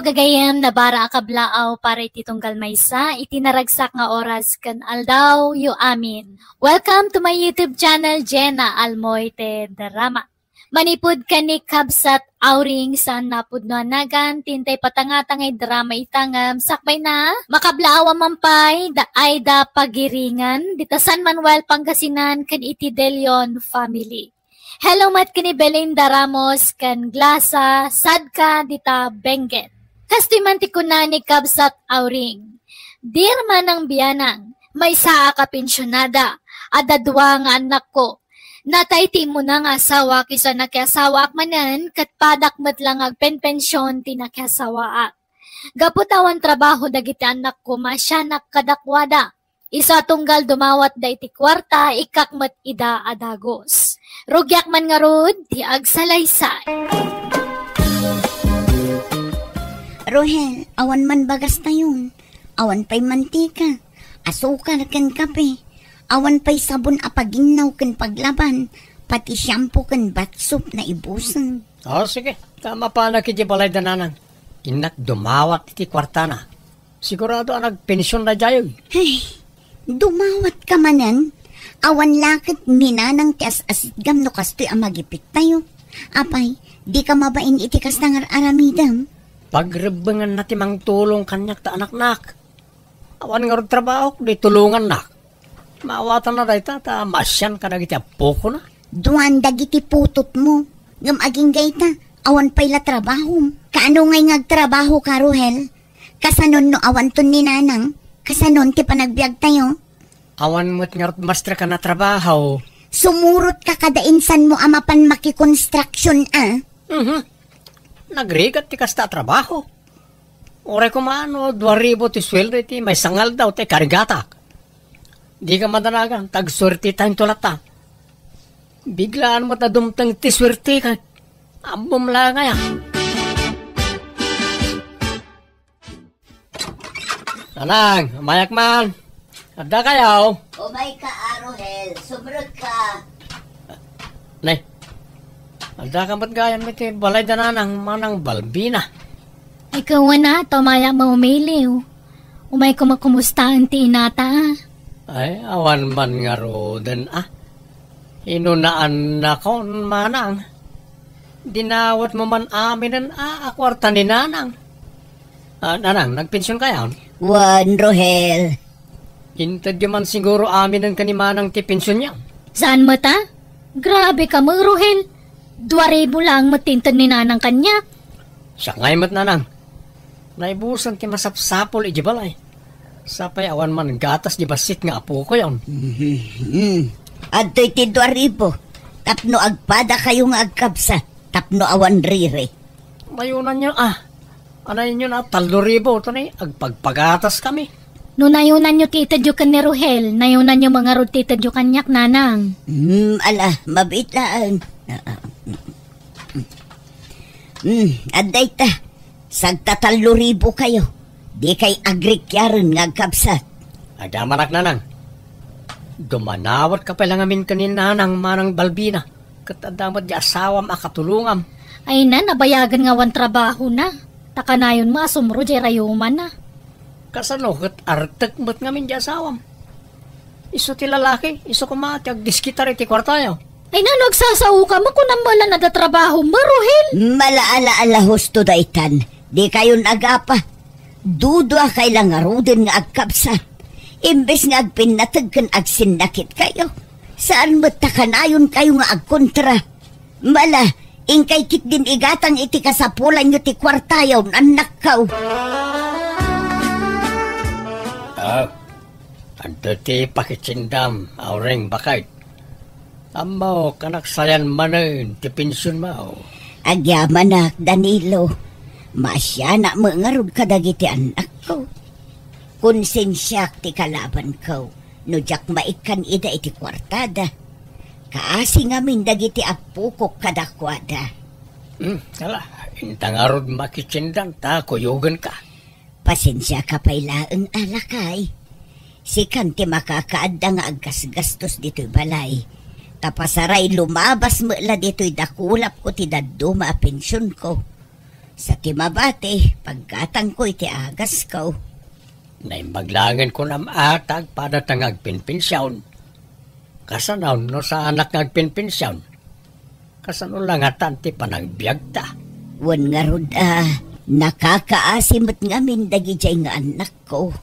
gagayem na bara akablaaw para ititunggal maysa, itinaragsak nga oras kan aldaw yu amin. Welcome to my YouTube channel, Jenna Almoite Drama. Manipud kanik kabsat auring sa napudnoanagan, tintay patangatangay drama itangam, sakbay na, makablaaw mampay, da ay da pagiringan, dita San Manuel Pangasinan, kan iti De Leon family. Hello mat kini Belinda Ramos kan Glasa Sadka dita Benguet. Kastoy mantikuna ni kabsat auring. Dear manang biyanang, may saa ka pensyonada, adadwa nga anak ko. Natayti mo na nga asawa kisa nakiasawa ak manan, kat padak mat lang ag penpensyon tinakiasawa ak. Gaputawan trabaho dagiti anak ko masyanak kadakwada. Isa tunggal dumawat da iti kwarta, ikakmat ida adagos. Rugyak man nga rod, ti agsalaysay. Rohel, awan man bagas tayon. Awan pa'y mantika. Asukar kan kape. Awan pa'y sabon apaginaw kan paglaban. Pati shampoo kan batsop na ibusan. Sige. Tama pa na kiti balay dananang. Inak dumawat iti kwarta na. Sigurado ang nagpensyon na jayo. Hey, dumawat ka manan. Awan lakit minanang tias asidgam no kastoy ang magipit tayo. Apay, di ka mabain iti kastangar aramidam. Pagrebengan na timang tulong kanyak ta anak-nak. Awan nga rin trabaho, di tulungan nak. Maawatan na dahi ta masyan ka na giti apoko na. Duan dagiti putot mo. Ngam aging gayta, awan pa'y la trabaho. Kaano ngay ngagtrabaho ka, Rohel? Kasanon no awan ton ni nanang? Kasanon ti panagbiag tayo? Awan mo't nga rin mastra ka na trabaho. Sumurot ka kadainsan mo amapan maki-construction, Nagrigat ti kasta trabaho. Oray ko maano, 2,000 ti sweldo iti may sangal daw ti karigatak. Di ka madanagan, tag-swerte tayong tulata. Biglaan mo ta dumtang ti swerte ka. Ambom lang nga yan. Nanang, mayak man. Ada kayaw. Umay ka, Rohel. Sumrot ka. Nay, ada ka ba't gayan mo iti balay dananang manang Balbina? Ikaw na, tumaya maumiliw. Umay ko makumustahan ti inata. Ay, awan man nga roden Inunaan na ko manang. Dinawat mo man amin akwarta ni nanang. Nanang, nagpensyon kayo? Wan, Rohel. Intadyo man siguro amin ang kanimanang ti pensyon niya. Saan mo ta? Grabe ka mo, Rohel. 2,000 lang matintad ni nanang kanya. Siya ngay mat nanang. Naibusan ti masapsapol ijibalay. Sapay awan man gatas di basit nga apo ko yon. Adto'y ti 2,000. Tapno agpada kayo nga agkabsa. Tapno awan rire. Mayunan nyo anay nyo na 3,000 ito na agpagpagatas kami. No nayunan nyo titadyo kan ni Rohel, nayunan nyo mga rod titadyo kanyak nanang. Ala, mabit laan. Aday ta, sagta 3,000 kayo. Di kay agrik yaron nga agkabsat. Agamanak nanang. Dumanawat ka pala ngamin kanin nanang manang Balbina. Katadamat di asawam akatulungam. Ay na, nabayagan nga wan trabaho na. Takanayon mo, asumro di rayuman na. Kasano, kat artek mo't ngamin di asawam. Iso ti lalaki, iso kumati, agdiskitar iti kwartayo. Ay na, nagsasaw ka mo kung namala na da trabaho mo, Rohel. Malaala-ala husto daitan. Di kayo nagapa. Dudwa kay lang arudin nga agkabsat. Imbes nga agpinatag kan agsinakit kayo. Saan mo't takanayon kayo nga agkontra? Mala, ingkay kit din igatang iti kasapulan nyo ti kwartayaw nanak kaw. Ando ti pakitsindam, aureng bakit. Amaw, kanaksayan manin, ti pensyon mo. Agyamanak, Danilo. Masya na mangarod kadagiti anak ko. Konsensyak ti kalaban ko. No jak maikan ida iti kwartada. Kaasi ngamin dagiti apukok kadakwada. Tala, intangarod makitsindam, ta kuyugan ka. Pasensya ka pailaan alakay. Sikan ti makakaadda nga aggasgastos dito'y balay. Tapasaray lumabas mo la dito'y dakulap ko ti daduma a pensyon ko. Sa timabate, pagkatang ko iti agas ko. Naimbaglangan ko na maatag para tangag pinpinsyawn. Kasanaw no sa anak ngagpinpinsyawn. Kasano lang atanti panagbiag ta. Wan nga rod nakakaasimot nga min dagijay nga anak ko.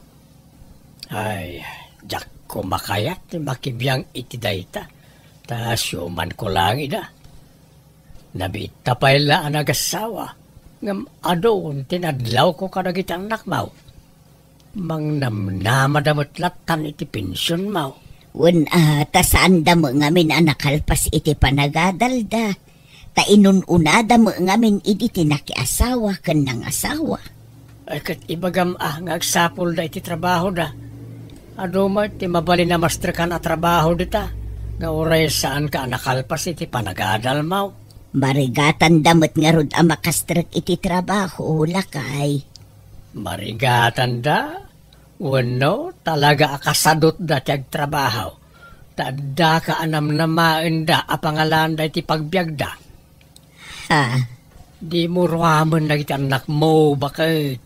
Ay, jak ko makayat makibiyang iti dayta. Ta syuman ko lang ida. Nabita pa ila ang nagasawa. Ngam adon tinadlaw ko kadagit ang anak mau. Mang namnamadamat latan iti pensyon mau. Wan tasaan da mo nga min anakalpas iti panagadalda. Ta inununada mo nga min iti tinakiasawa ken nang asawa. Ay kat ibagam ngagsapol da iti trabaho da. Adoma ti mabali na master ka na trabaho dita. Nga oray saan ka nakalpas iti panagadal mau. Marigatan damot nga rod ang makastrak iti trabaho, lakay. Marigatan da? Wano, talaga akasadot da tiyag trabaho. Tadda ka anam namain da, apangalan da iti pagbiag da. Ha? Di mo ruwaman na iti anak mo, bakit?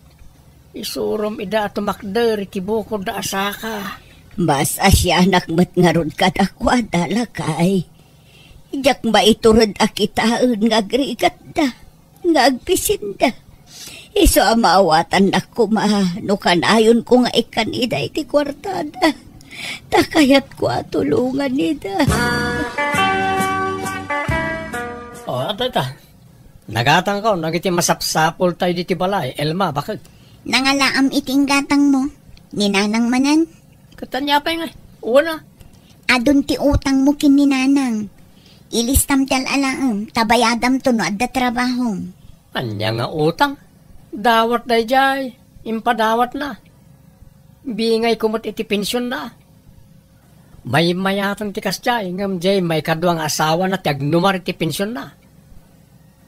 Isurom ida tumakder iti bukod da asaka. Mas asya anak mat nga rod kadakwada, lakay. Ijak maiturod akitaan nga agrigat da, nga agpisin da. Iso amaawatan na kumahanukan ayon ko nga ikanida iti kwartada. Takayat ko atulungan nida. Tata. Nagatang ko, nagiti masapsapol tayo diti balay. Elma, bakit? Nangalaam iting gatang mo, ninanang manan. Katanya pa nga, una. Adun ti utang mo kin ninanang. Ilistam tal alaam, tabayadam to no adda trabaho. Anya nga utang? Dawat day jay, impadawat na. Bingay kumot iti pensyon na. May mayatan ti kasjay, ngam jay may kaduang asawa na tiagnumar iti pensyon na.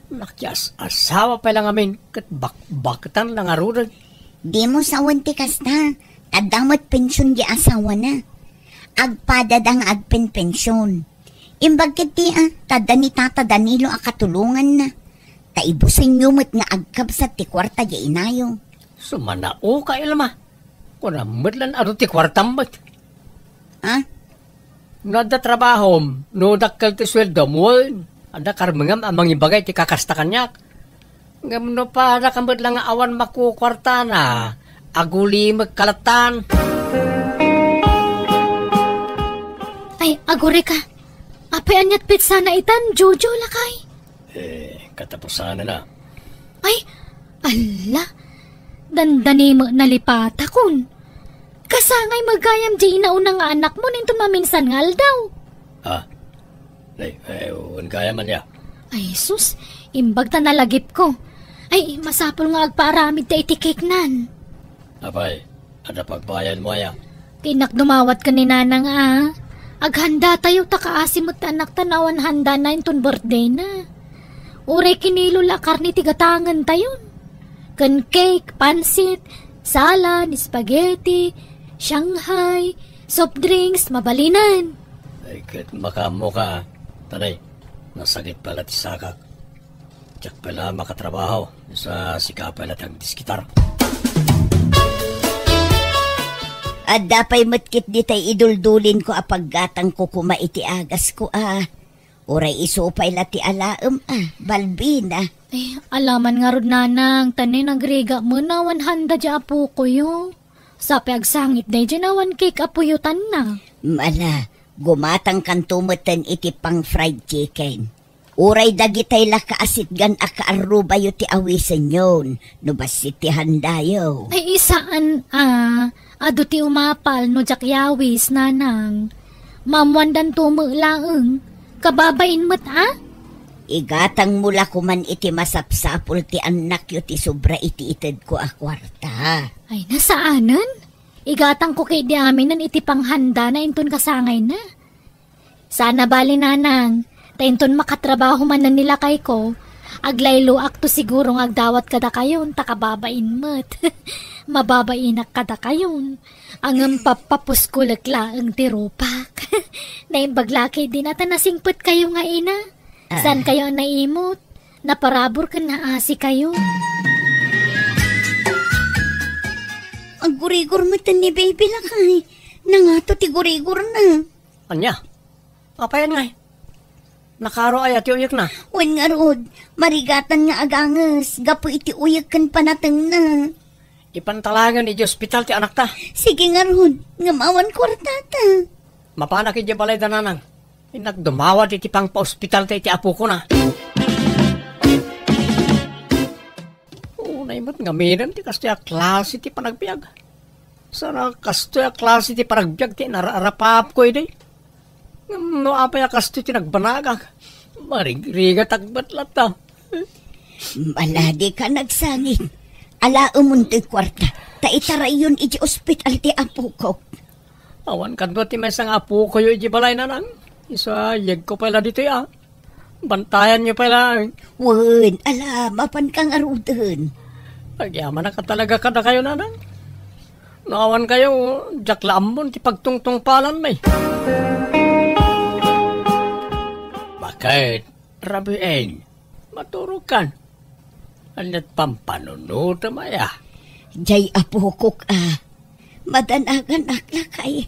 Nakyas, asawa pa lang amin, kat baktan lang arudan. Di mo sawan ti kasta, tadamot pensyon di asawa na. Agpadadang agpen-pensyon. Imbag kiti tada ni Tata Danilo akatulungan na. Taibusin yumot nga agkabsat ti kwarta di inayo. Sumanao ka ilma. Kuna madlan aro ti kwartam mat. Ha? Nada trabaho, no dakkel ti sweldo mo. Ada karmengam amang ibagay ti kakasta kanyak. Ngam no pa ada kambet lang awan makukwarta na. Aguli magkalatan. Ay, agore ka. Apay anyat pizza na itan, Jojo lakay. Katapusan na. Ay, ala. Dandani mo nalipata kun. Kasangay magayam di inaunang nga anak mo nintun maminsan ngal daw. Gaya man ya. Ay, sus, imbag ta nalagip ko. Ay, masapol nga agpaaramid ta itikik nan. Apay, ada pagbayan mo ya. Tinak dumawat ka ni nanang Aghanda tayo takaasimot anak tanawan handa na intun birthday na. Uray kinilo lakar ni tigatangan tayon. Kan cake, pansit, salad, spaghetti, Shanghai, soft drinks, mabalinan. Ay, kat makamo ka. Tanay, nasagit pala ti sakak. Tiyak pala makatrabaho sa sikapay na tang diskitar. At dapay matkit di tay iduldulin ko apaggatang ko kuma iti agas ko Uray isupay la ti alaem balbina. Ay, alaman nga rod nanang, tanay nagrega mo na 100 di apo ko yo. Sapi agsangit day dyan na 1 cake apuyutan na. Mala, gumatang kantumatan iti pang fried chicken. Uray dagitay la kaasitgan akaarubayo ti awisan yon. Nubasit ti handayo. Ay, isaan ado ti umapal no jakyawis nanang. Mamwandan tumulaeng. Kababain mo't Igatang mula kuman iti masapsapul ti anak yo ti sobra iti ited ko akwarta. Ay, nasaanan? Igatang ko kay di amin nan iti panghanda na inton kasangay na. Sana bali nanang, tainton makatrabaho man na nila kay ko. Aglaylo akto sigurong agdawat kada kayon, takababain mo't. Mababainak kada kayon. Ang papapuskulak ang tirupak. Naimbaglaki din at nasingput kayo nga ina. San kayo ang naimot? Naparabor ka na asi kayo. Ang gurigor mo ni baby lakay. Nangato ti gurigor na. Anya? Apayan nga nakaro ay ati uyak na. Wen nga rod, marigatan nga agangas. Gapo iti uyak kan panateng na. Ipantalagan iti ospital ti anak ta. Sige nga rod, nga mawan kwartata. Mapanak iti balay dananang. Nagdumawad iti pang pa-ospital ta iti apo ko na. Unay mo't ngaminan ti kastoy a klase ti panagbiag. Sana kastoy a klase ti panagbiag ti nararapap ko iti. No apay a kastoy ti nagbanagag. Marigrigat agbat lata. Maladi ka nagsangit. Ala umunto'y kwarta. Taitaray yun iti ospital ti apo ko. Awan kan do ti may sang apo ko yu iti balay nanang. Isa yeg ko pala dito ya. Bantayan niyo pala. Wen, ala, mapan kang arudan. Pagyaman na ka talaga kada kayo nanang. Naawan kayo, jak lambon ti pagtungtong palan may. Bakit, Rabiin, maturukan. Alat pampanunod maya. Jay apo ko madanagan aklakay.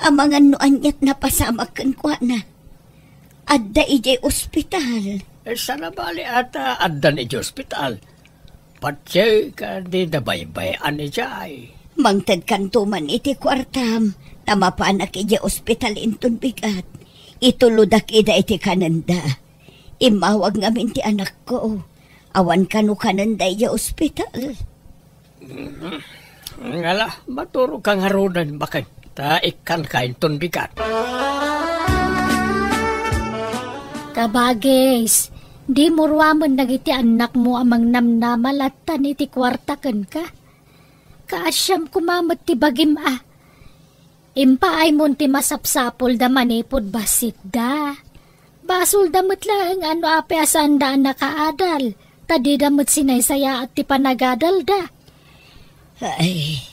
Amangan noan yat napasamakan ko na. Adda ijay ospital. Sana bali ata addan iti ospital. Patsay ka di dabaybayan ijay. Mangtad kantuman iti kwartam. Tamapanak ijay ospital intun bigat. Ituludak ida iti kananda. Imawag ngamin ti anak ko. Awan kanu kananda ijay ospital. Ngala, maturo kang harunan bakit. Ikan kain ton bigat. Kabagis, di mo ruwaman nagiti anak mo amang namnamalatan iti kwarta kan ka. Kaasyam kumamot ti bagim Impaay mo ti masapsapol da manipod basit da. Basol damot lang ano ape asanda nakaadal. Tadi damot sinaysaya at ti panagadal da. Ay,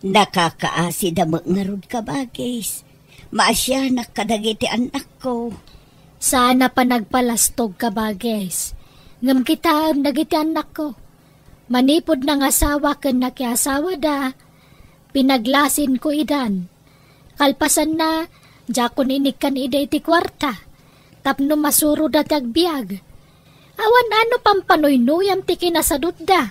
nakakaasi damot nga rod ka bagis. Maasya nakadagiti anak ko. Sana pa nagpalastog ka bagis. Ngam kita nagiti anak ko. Manipod ng asawa ken nakiasawa da. Pinaglasin ko idan. Kalpasan na, jakon inikan ida iti kwarta. Tapno masuro da tagbiag. Awan ano pampanoy-noyam ti kinasadot da.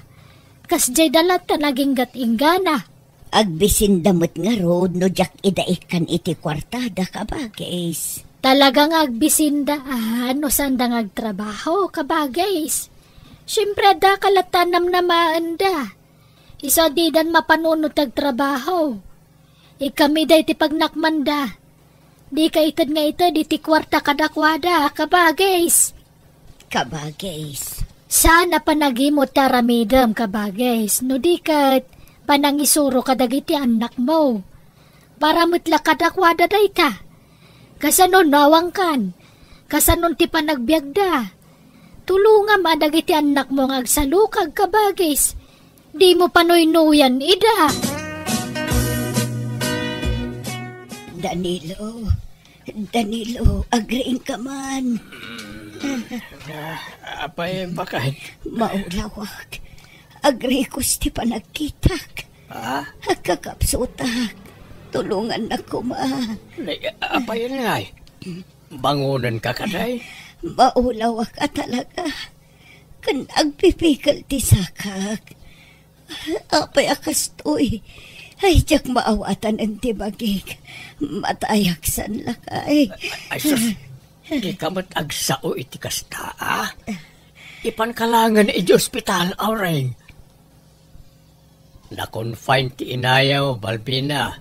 Kasjay dalat ta naging gatinggana. Agbisin damot nga rod no jak idaikan iti kwartada ka bagis. Talagang agbisinda ano sandang agtrabaho ka bagis. Siyempre da kalatanam na maanda. Isa di dan mapanunod agtrabaho. Ikami da iti pagnakmanda. Di ka itad nga ito di ti kwarta kadakwada ka bagis. Kabagis. Sana panagimot taramidam ka bagis. No di kat panangisuro kadagiti anak mo. Para mutla kadakwada da ita. Kasanon nawang kan. Kasanon ti panagbiagda. Tulungan madagiti anak mo ng agsalukag ka bagis. Di mo panoy-nuyan ida. Danilo, agreeing ka man. Apay bakit? Maulawak. Agree ko sti panagkitak. Kakapsutak. Tulungan na ko Apay nga bangunan ka kaday? Maulawak ka talaga. Kan agpipikal ti sakak. Apay akastoy. Ay, jak maawatan ang tibagig. Matayaksan lakay. Ay, sus. Di ka mag-agsao iti kasta, Ipankalangan iti ospital, aureng. Na-confine ti inayaw, Balbina.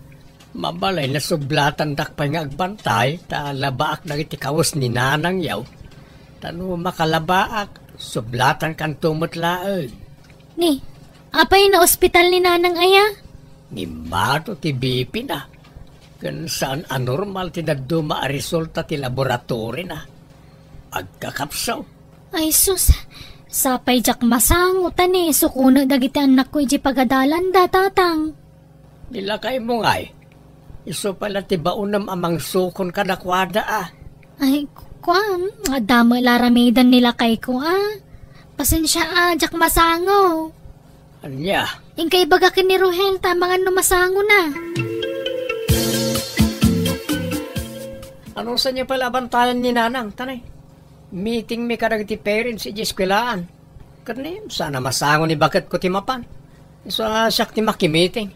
Mabalay na sublatan dakpay nga agbantay, ta labaak na iti kawas ni nanang yaw. Tano makalabaak, sublatan kan tumutlaag. Ni, apay na ospital ni nanang aya? Ni Mato ti BP na. Kan saan anormal ti naduma a resulta ti laboratory na. Agkakapsaw. Ay sus, sapay jak masangutan sukuno dagiti anak ko iji pagadalan da tatang. Nilakay mo ngay. Iso pala ti baunam amang sukon kadakwada Ay, dama laramidan nila kay ko Pasensya jak masango. Anya, Ingkay baga ni Rohel tamangan no masango na. ano sa niya pala bantayan ni Nanang, tanay? Meeting mi kadag ti parents iti eskwelaan. Kanim, sana masango ni bakit ko timapan. Siyak ti makimeeting.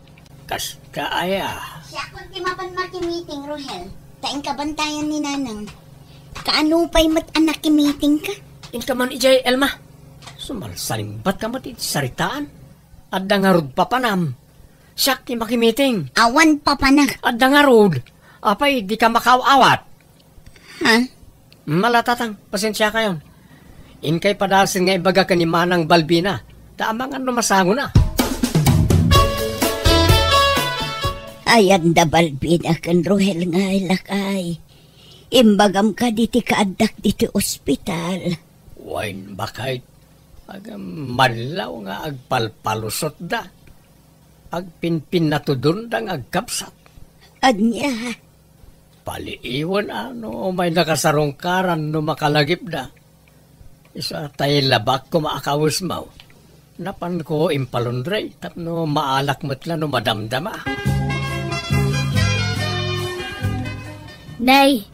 Kas kaaya. Siya kung di mapan maki-meeting, Rohel. Taing kabantayan ni Nanang. Kaano pa'y mat anak ki-meeting ka? In ka man ijay, Elma. Sumalsaling ba't ka mat iti saritaan? Adda nga rod papanam. Siyak ti makimeeting. Awan pa pa na. Adda nga rod. Apay, di ka makaawat. Ha? Malatatang, pasensya kayon. In kay padasin nga ibaga ka ni Manang Balbina. Tamang ano masango na. Ayan da Balbina kan Rohel nga ilakay. Imbagam ka diti kaadak diti ospital. Wain bakay. Agam malaw nga agpalpalusot da. Agpinpin na tudun dang agkapsat. Anya, Paliiwan may nakasarungkaran no makalagip da. Isa tayo labak ko maakawis mo. Napan ko impalundray tapno maalak matla no madamdama. Nay,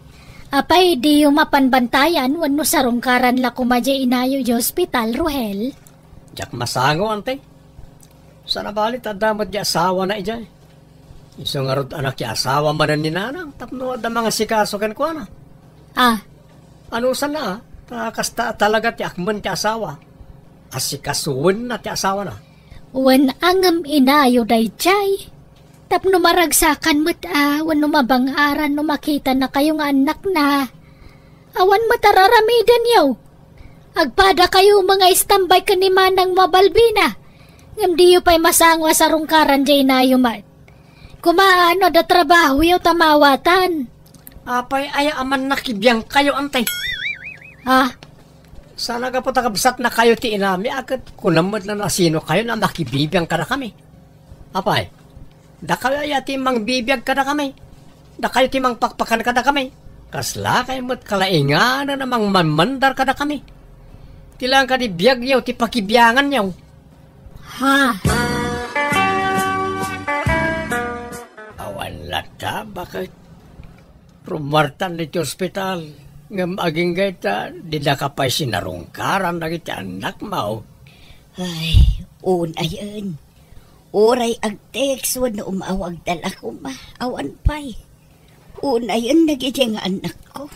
apay di yung mapanbantayan wano sarungkaran la kumadya inayo di hospital, Rohel. Jak masango ante. Sana balit adamat di asawa na ijay. Isang arod anak ya asawa manan ni Nanang tapno ada mga sikaso ken ko na. Ah, Ano sana? Kasta talaga ti akman ti asawa. Asikasuwen na ti asawa na. wan angam inayo day jay. Tapno maragsakan mo't wano mabangaran no makita na kayong anak na. Awan matararamidan yaw. Agpada kayo mga istambay ka ni Manang Mabalbina. Ngam diyo pa'y masangwa sa rungkaran jay na yumat. Kumaano da trabaho yaw tamawatan. Apay aya aman nakibiyang kayo antay. Ah, Sana ka po takabsat na kayo ti inami agad kunamot na nasino kayo na makibibiyang ka na kami. Apay, da kayo ayati mang bibiyag ka na kami. Da kayo ti mang pakpakan ka na kami. Kasla kayo mo't kalaingan na namang manmandar ka na kami. Tilang ka di biyag yaw ti pakibiyangan yaw. ha. Awan lata, bakit? Rumartan dito ospital. Ngam aging gaita, di na ka pa'y sinarungkaran na kita anak mo. ay, ayan. Oray ag-text wano umawag dala ko ma. Awan pa'y. Ayan nagiging anak ko.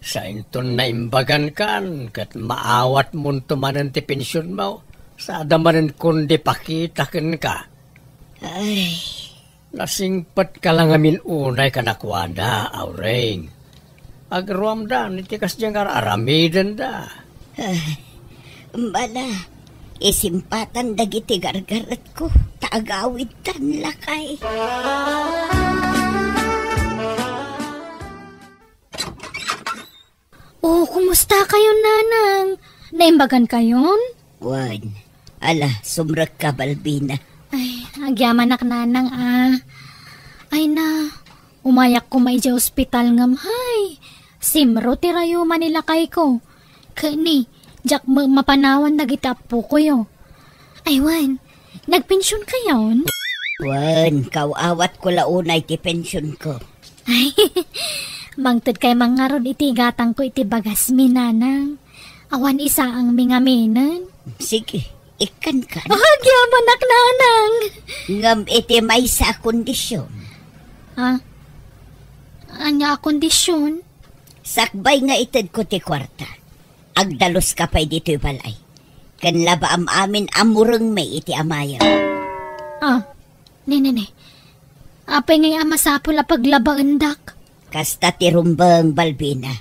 Sa inton na imbagan kan, kat maawat mo tumanan ti pensyon mo. Sa adamanin kundi pakitakin ka. Ay, Nasingpat ka lang amin unay ka nakwada, Aureng. Agruam da, nitikas diyang aramidan da. bala. Isimpatan dagiti gargarat ko. Taagawid tan lakay. Oh, kumusta kayo, Nanang? Naimbagan kayon? Wan, ala, sumrak ka Balbina. Ay, agyaman ak Nanang Ay na, umayak ko may di hospital ngam. Hay, simro tirayo manila kay ko. Kani, jak mapanawan nagitapo ko yo. Ay, Wan, nagpensyon kayon? Wan, kawawat ko launay ti pensyon ko. Ay, mangtod kay mangaron iti gatang ko iti bagas mi, Nanang. Awan isa ang mingaminan. Sige, ikan ka. Agyaman ak Nanang. Ngam iti may sa kondisyon. Ha? Anya kondisyon? Sakbay nga itad ko ti kwarta. Agdalos ka pa'y dito'y balay. Kanlaba amin amurang may iti amaya. Ne. Apay ngay amasapol a paglabaendak. Kasta ti rumbang Balbina.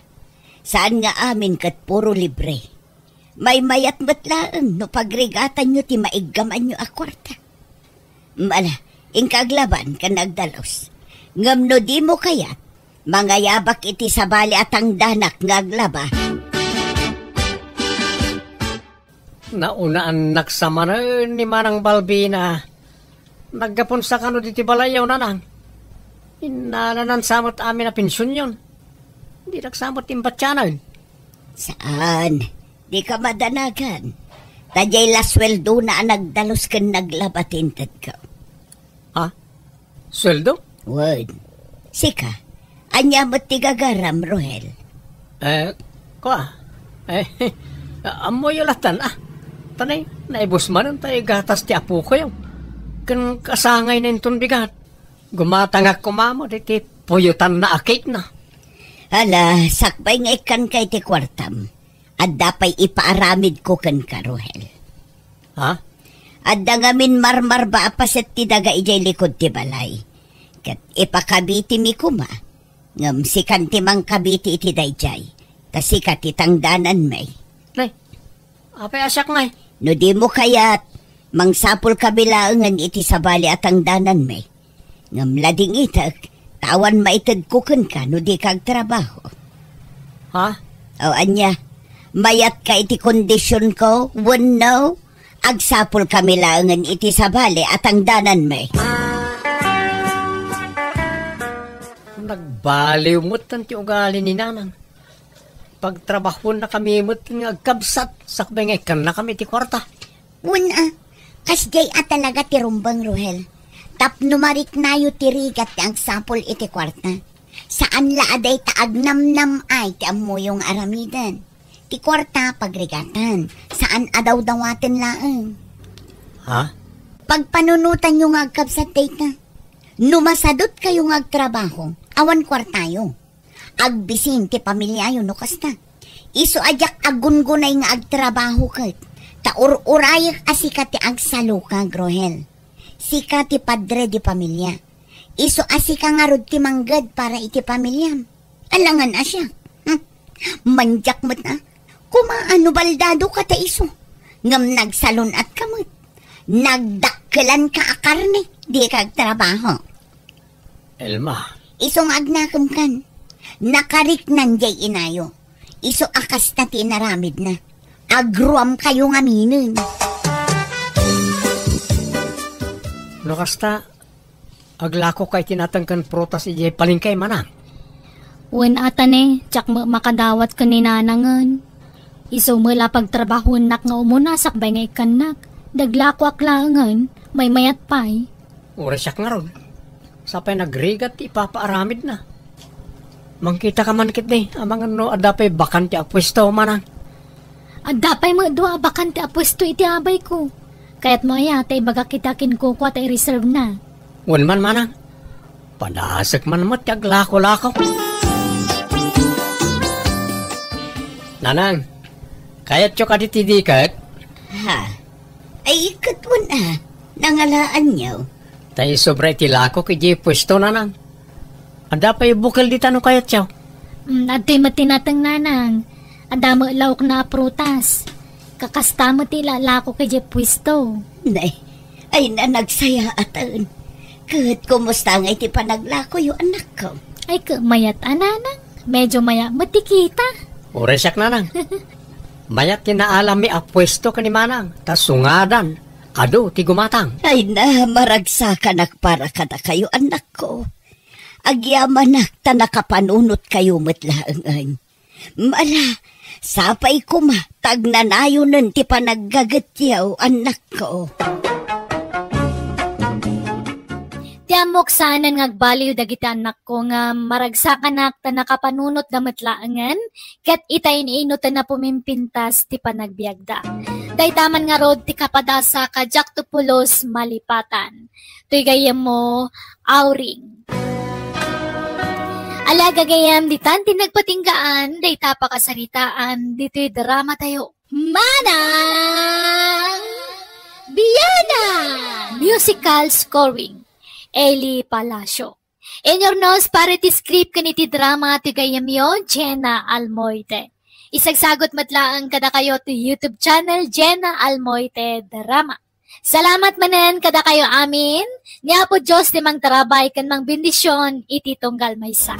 Saan nga amin kat puro libre. May mayat matlaan no pagrigatan nyo ti maiggaman nyo a kwarta. Mala, ingkaglaban ka nagdalos. Ngam no di mo kayat, mga yabak iti sabali at ang danak ngaglaba. Naunaan naksama na ni Manang Balbina. Naggapon sa kano diti balayaw Nanang. Inalanan samot amin na pensyon yun. Hindi nagsamot imbat siya na. Saan? Di ka madanagan. Tajay la sweldo na nagdalos kan naglabatintad ka. Ha? Sweldo? Word. Sika, anya mo tigagaram, Rohel. Amoy ulatan Tanay, naibos man tayo gatas ti apo ko yung. Kan kasangay na yung bigat. Gumatangak kumamo, diti puyutan na akit na. Hala, sakbay nga ikan kay ti kwartam. At dapay ipaaramid ko kan ka, Rohel. Ha? At dangamin marmar ba apaset ti daga ijay likod ti balay. Kat ipakabiti mi kuma. Ngam sikan ti mang kabiti iti dayjay. Tasika ti tangdanan may. Nay, apay asyak ngay. No di mo kayat, mangsapol kabilaangan iti sabali at tangdanan may. Ngam lading itak, tawan maitad kukan ka no di kag trabaho. Ha? O anya, mayat ka iti kondisyon ko, no? Agsapol kami langan iti sabali at ang danan may. Nagbaliw mo't ti ugali ni nanang. Pagtrabaho na kami mo't nga agkabsat, sakbay nga ikan na kami ti kwarta. Kasjay talaga ti rumbang, Rohel. Tapnumarik na yu ti rigat ti agsapol iti kwarta. Saan laaday taagnamnam ay ti amuyong aramidan. Ti kwarta pagrigatan. Saan adaw-dawatin laang. Ha? Pagpanunutan yung agkabsat data. Numasadot kayong agtrabaho. Awan kwartayo. Agbisin ti pamilyayo no kasta. Iso ajak agungunay nga agtrabaho kat. Taur-urayak asika ti agsalukag, Rohel. Sika ti padre di pamilya. Iso asika nga rod ti manggad para iti pamilyam. Alangan asya. Manjak mo't na. Kumaano baldado ka ta iso. Ngam nagsalon at kamot. Nagdakkelan ka akarne. Di kag trabaho. Elma. Isong agnakam kan. Nakarik nanjay inayo. Iso akas na tinaramid na. Agruam kayo nga minin. No kasta, aglako kay tinatangkan protas ijay palingkay manang. Wen atane, tsak makadawat ka ni nanangan. Iso mula pagtrabahon nak nga umunasak bay nga ikanak. Daglako aklangan, may mayat pay. Oresyak nga ron. Sapay nagrigat ipapaaramid na. Mangkita ka man kit ni, amang ano adapay bakante apwesto manang. Adapay mo dua bakante apwesto iti abay ko. Kaya't mo ayatay baga kita kinkukwat ay reserve na. Wan man manang. Panasak man mat aglako-lako. Nanang, kayat yung kaditidikat? Ha? Ay ikatwan nangalaan niyo. Tayo sobra itilako kiji pwesto nanang. Ada pa bukal di tanong kayat siya. Ado'y matinatang nanang. Ada mo lauk na prutas. Kakasta mo tila lako kiji pwesto. Nay, ay na nagsaya atan. Kahit kumusta nga iti panaglako yung anak ko. Ay mayat nanang. Medyo maya matikita. Oresyak nanang. Mayat tinaalam mi apwesto ka ni manang. Tas sungadan. Ado, ti gumatang. Ay na, maragsakan para kada kayo anak ko. Agyaman ta nakapanunot kayo matlaangan. Mala, sapay kuma, tagnanayo nun ti panaggagatyaw anak ko. Tiamok saanan ngagbaliw dagiti anak ko nga maragsakan ta nakapanunot da matlaangan ket itay iniinutan na pumimpintas ti panagbiagda. Daytaman nga rod ti kapadasa ka Jactopulos malipatan. Tuy gayam mo auring. Alaga gayam ditan tinagpatinggaan dayta pa kasaritaan dito'y drama tayo. Manang Biyana! Musical scoring. Eli Palacio. In your nose, para ti script kaniti drama ti gayam yon, Jenna Almoite. Isagsagot matlaang kada kayo to YouTube channel, Jenna Almoite Drama. Salamat manen kada kayo amin. Niya po Diyos ni mang tarabay kan mang bendisyon iti tunggal maysa.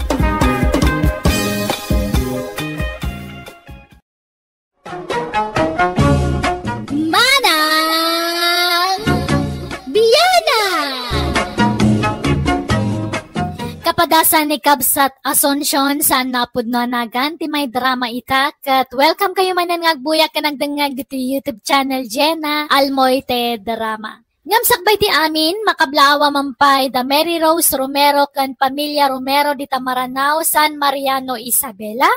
Balasan ni Kabsat Asuncion sa napudnonagan ti may drama ita kat welcome kayo manan ngagbuyak ka nagdangag dito YouTube channel Jenna Almoite Drama. Ngamsakbay ti amin makablawa mampay da Mary Rose Romero kan pamilya Romero di Tamaranao San Mariano Isabela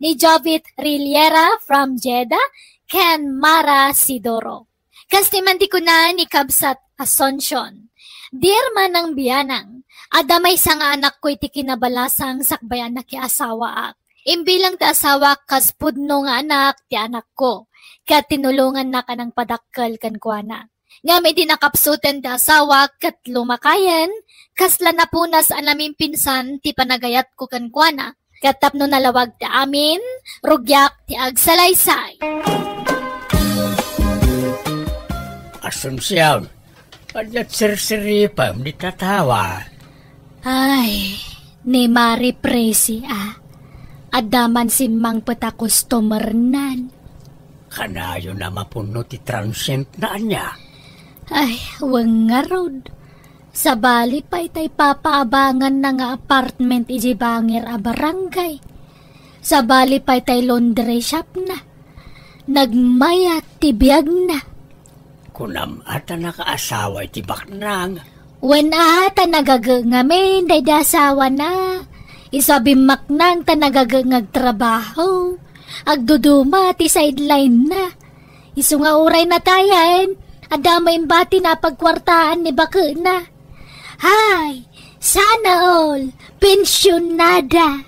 ni Jovit Riliera from Jeddah ken Mara Sidoro. Kastimanti ko na ni Kabsat Asuncion. Dear manang biyanang, adamay sa nga anak ko iti kinabalasang sakbayan na ki asawa ak. Imbilang ti asawa kas pudno nga anak ti anak ko. Kat tinulungan na ka ng padakkel kan kuana. Ngam iti nakapsuten ti asawa kat lumakayan, kasla na punas alamin pinsan ti panagayat ko kan kuana. Kat tapno nalawag ti amin, rugyak ti agsalaysay. Asuncion, at sirsiri pa, di tatawa. Ay, ni Mari Presi Adaman si Mang Peta customer nan. Kanayo na mapuno ti transient na anya. Ay, wang nga rod. Sa bali pa itay papaabangan na nga apartment iji bangir a barangay. Sa bali pa itay laundry shop na. Nagmayat ti biyag na. Kunam ata nakaasawa iti baknang. Wen ata nagagangamin day dasawa na. Isabimak nang ta nagagangag trabaho. Agduduma ti sideline na. Isu nga uray na tayan. Adamay bati na pagkwartaan ni baka na. Hay, sana all pensyonada.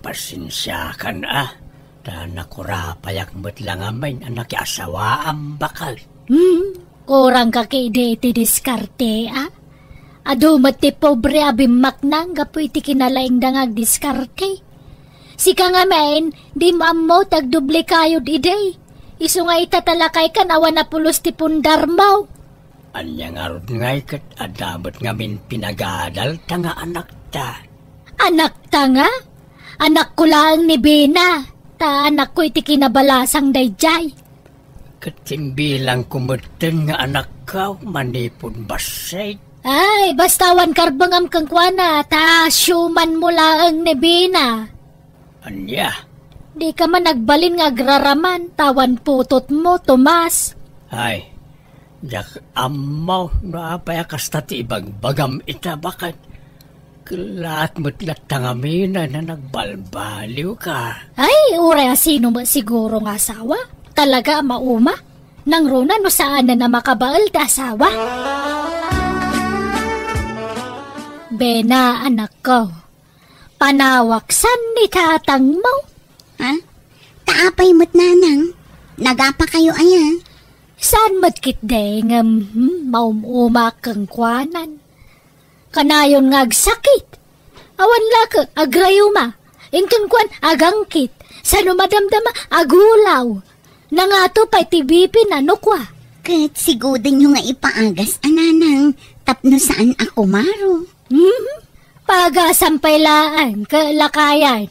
Pasensya ka na. Ta nakurapayak mo't lang amay anak asawa ang bakal. Kurang ka kay iti diskarte Adumat ti pobre abimak nang gapu iti kinalaing dangag diskarte. Sika nga main, di maammo tagduble kayo diday. Isu nga itatalakay ka nawa na pulos ti pundar mo. Anya nga rod ngay kat adamot ngamin pinagadal tanga anak ta. Anak ta nga? Anak ko lang ni Bina. Ta anak ko iti kinabalasang dayjay. Katimbilang kumuten nga anak ka manipon basay. Ay, bastawan karbangam kang kuana, ta syuman mo laang ni Bina. Anya? Di ka man nagbalin nga agraraman, tawan putot mo, Tomas. Ay, jak amaw na apaya kasta ti ibang bagam ita bakit. Lahat mo't latangamina na nagbalbaliw ka. Ay, uray sino ba siguro nga asawa? Talaga mauma? Nang runa no saan na makabaal ta asawa? Bena, anak ko. Panawaksan ni tatang mo. Taapay mo't nanang. Nagapa kayo aya. Saan matkit day nga maumuma kang kwanan? Kanayon nga agsakit. Awan laka, agrayuma. Ingkan kwan, agangkit. Sano madamdama, agulaw. Nangato pa itibipin, ano kwa? Kat sigudin nyo nga ipaagas, ananang. Tapno saan ako maro. Pagasampaylaan, kalakayan.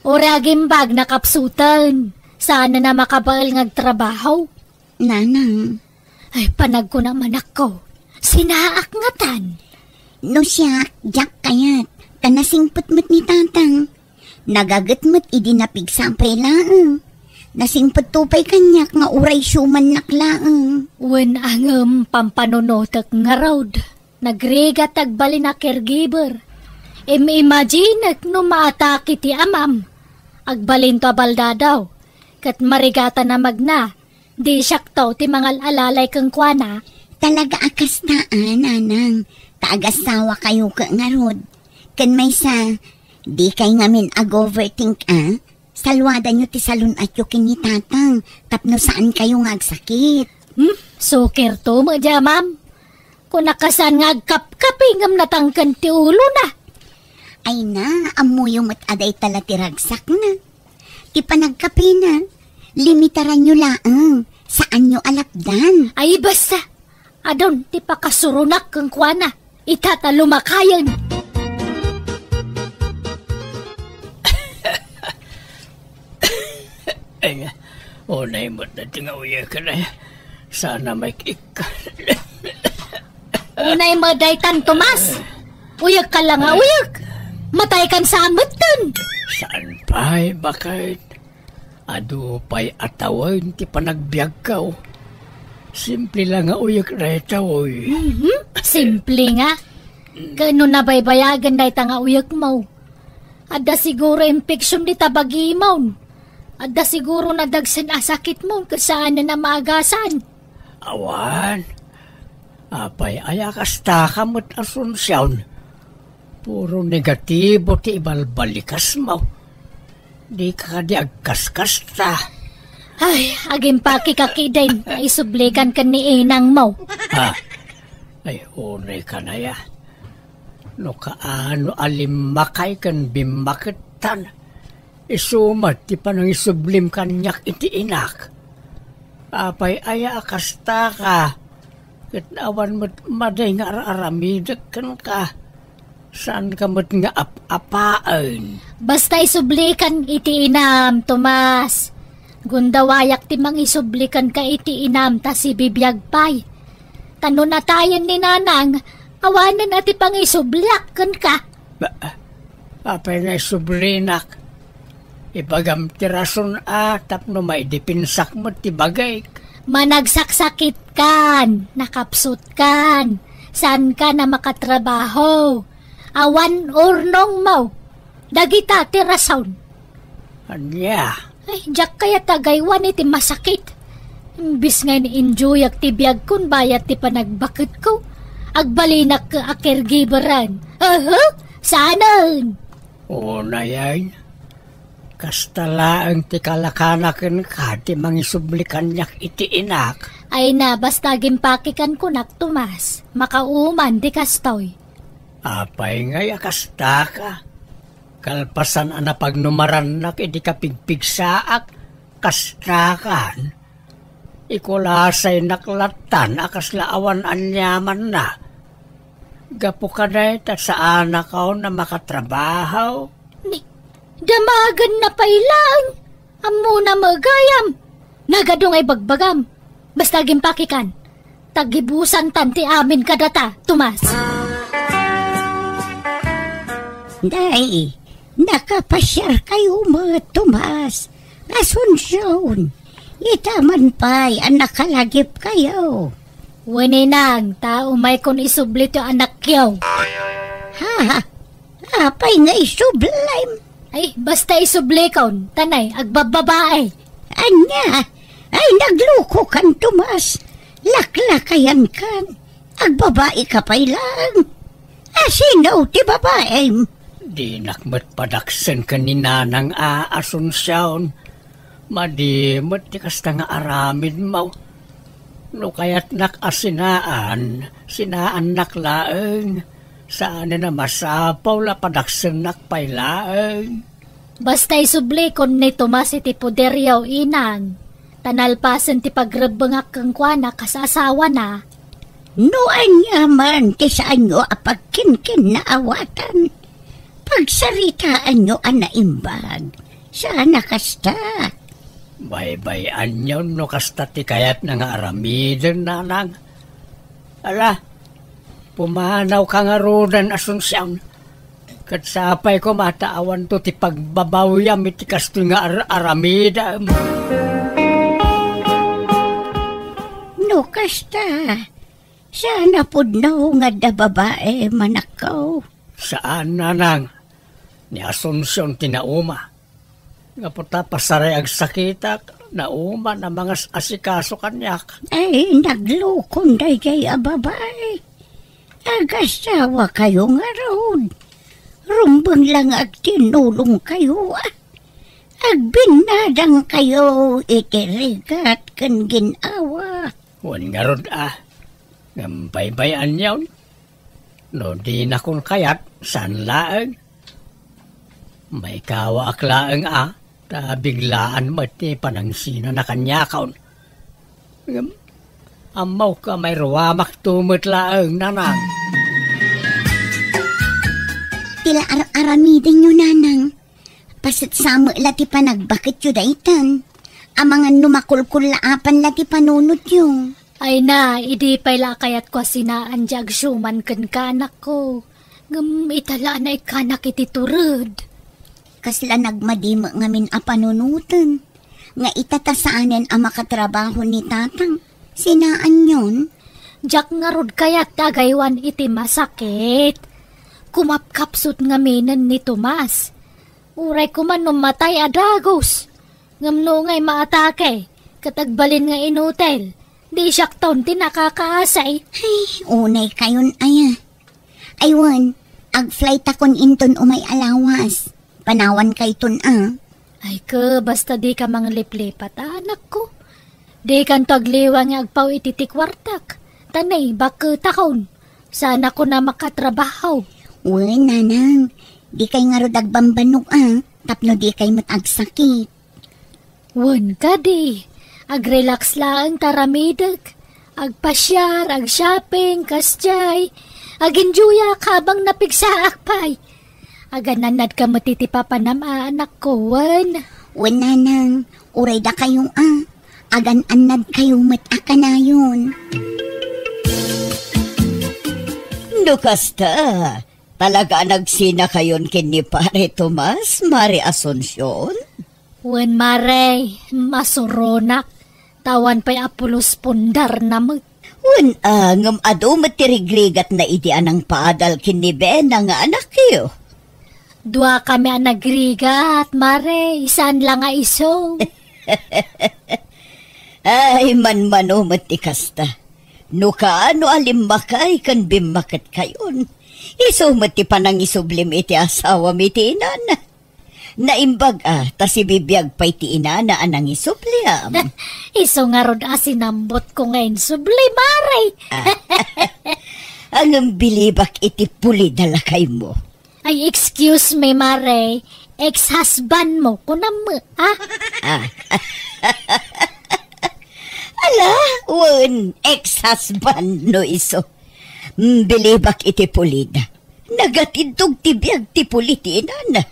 Uragimbag na kapsutan. Sana na makabaal ngagtrabaho. Nanang. Ay, panag ko naman ako. Sinaakngatan. No siya, jak kayat. Tanasingput mo't ni tatang. Nagagat mo't idinapig sampay laang. Nasingput tupay kanyak nga uray syuman naklaang. Wen ang pampanonotak nga road. Nagriga tagbali na caregiver. Imagine no maatake ti amam. Agbalin to balda daw. Kat marigata na magna. Di syaktaw ti mga alalay kang kwana. Talaga akas taan, nanang. Taagasawa kayo ka nga rod. Kan may sa, di kay ngamin ag-overthink Salwada nyo ti salun at yukin ni tatang. Tapno saan kayo nga agsakit. Sukir to mo dya, ma'am. Kung nakasan nga agkap-kapingam natangkan ti ulo na. Ay na, amuyo mo't aday tala ti ragsak na. Ti panagkapi na. Limitaran nyo laang. Saan nyo alapdan? Ay basta. Adon, ti pakasurunak kang kwana. Itatalumakayan. Ay nga, unay mo't na tingawiya ka na. Sana may kika. Unay mo day tan Tomas. Uyag ka lang uyag. Matay kan sa amatan. Saan pa'y bakit? Ado pa'y atawin ti panagbiag ka. Simple lang nga uyag na ito. Simple nga. Kano na baybayagan dahi nga uyag mo. Ada siguro infection di tabagi mo. Ada siguro nadagsin asakit mo kasaan na maagasan. Awan. Apay ayakas takamot asunsyon. Puro negatibo ti ibalbalikas mo. Di ka di agkaskas ta. Ay, aging pakikakidin. Isublikan ka ni inang mo. Ay, unay ka na ya. No kaano alimakay kan bimakitan. Isumat ti panang isublim kanyak iti inak. Apay aya akasta ka. Kitawan mo't maday nga aramidak kan ka. Saan ka mo't nga apaan? Basta isublikan iti inam, Tomas. Gundawayak ti mang isublikan ka iti inam ta si bibiyag pay. Tano na tayan ni nanang, awanan ati pang isublak kan ka. Apay na isublinak. Ibagam ti rason tapno may dipinsak mo ti bagay. Managsaksakit kan, nakapsut kan. Saan ka na makatrabaho? Awan urnong mo. Dagita ti rason. Anya? Ay, jak kaya tagaywan iti masakit. Imbis nga ni-enjoy ak ti biyag kun bayat ti panagbakit ko. Agbalinak ka caregiveran. Saanan? Oo na yan. Kastala ang ti kalakanakin ka ti mangisublikan niyak iti inak. Ay na, basta gimpakikan ko nak Tomas. Makauman di kastoy. Apay ngay akasta ka. Kalpasan ana pagnumaran nak iti kapigpigsaak. Kastakan. Ikulasay naklatan akaslaawan anyaman na. Gapo ka na ita sa anak ko na makatrabaho. Damagan na pailang. Amo na magayam. Nagadong ay bagbagam. Basta gimpakikan. Tagibusan tanti amin kadata, Tomas. Day, nakapasyar kayo mga Tomas. Asunsyon. Itaman pa'y anak kalagip kayo. Waninang, tao may kon isublit yung anak yaw. Ha? Apay nga isublime. Ay, basta isublikon. Tanay, agbababae. Anya, ay nagluko kan Tomas. Laklakayan kan. Agbabae ka pa'y lang. Asinaw ti babae. Di nakmat padaksen ka ni nanang Asunsyon. Madimot ti kasta nga aramid mo. No kaya't nakasinaan, sinaan naklaeng. Saan na masapaw la padaksen nakpailaeng. Basta isublikon ni Tomas iti poderyaw inang. Tanalpasan ti pagrebengak kang kuana kasasawa na. No anya man ti saan nyo apagkinkin na awatan. Pagsaritaan nyo anaimbag. Sana kasta. Baybayan nyo no kasta ti kayat na nga aramidin nanang. Ala, pumanaw ka nga rodan Asunsyon. Katsapay ko mataawan to ti pagbabawiyam iti kasto nga aramida. No kasta. Sana pudnaw nga da babae manakaw. Saan nanang? Ni Asunsyon tinauma. Nga puta pasaray ag sakitak, nauma na mga asikaso kanyak. Ay, naglukon day kay babae. Agasawa kayo nga roon. Rumbang lang ag tinulong kayo. Agbinadang kayo ikirigat kan ginawa. Huwag nga ron Gambaybayan yawn. No di na kung kayat, saan laang? May kawa aklaang ta biglaan mati panangsina na kanyakaon. Amaw ka may ruwamak tumot laang nanang. Tila aramidin nyo nanang. Pasit samo lati pa nagbakit yun daitan. Amangan numakulkul laapan lati panunot yung. Ay na, idi pala kayat ko sinaan jag syuman kan kanak ko. Itala na ikanak iti turod. Kasla nagmadima ngamin a panunutan. Nga itatasaanan ang makatrabaho ni tatang. Sinaan yon? Jak nga rod kaya't tagaywan iti masakit. Kumapkapsut ngaminan ni Tomas. Uray kuman numatay adagos. Ngamno nga'y maatake. Katagbalin nga inutel. Di siyak taon tinakakaasay. Ay, unay kayon aya. Aywan, ag-flight akon inton umay alawas. Panawan kay ton Ay ka, basta di ka mga liplipat, anak ko. Di kan tagliwa nga agpaw ititikwartak. Tanay, baka takon. Sana ko na makatrabaho. Uy, nanang. Di kay nga rodag bambanok tapno di kay matagsakit. Wan ka di. Ag-relax lang taramidag. Agpasyar, ag-shopping, kasjay. Ag-enjoya habang napigsaak pa'y. Agananad ka matitipapanam anak ko, wan. Wan, nanang. Uray da kayong agan-anad kayo mataka na yun. Nukasta, talaga nagsina kayon kin ni Pare Tomas, Mari Asuncion? Wan, Mare, masuronak. Tawan pa'y apulos pundar na mo. Wan, ngam ado matirigrigat na iti anang paadal kin ni Bena nga anak iyo. Dua kami ang nagrigat, Mare. Isaan lang nga iso. Ay, manmano matikasta. No kaano alimmakay kan bimakat kayon. Iso mati pa nang isublim iti asawa mi ti inana. Naimbag ta si bibiyag pa'y ti inana anang isubliam. Iso nga rod asinambot ko ngayon subli, Mare. Ang bilibak iti puli dalakay mo. Ay, excuse me, Mare. Ex-husband mo ko na mo, Ala, wan, ex-husband no iso. Bilibak iti pulida. Nagatidog ti biyag ti puliti inana.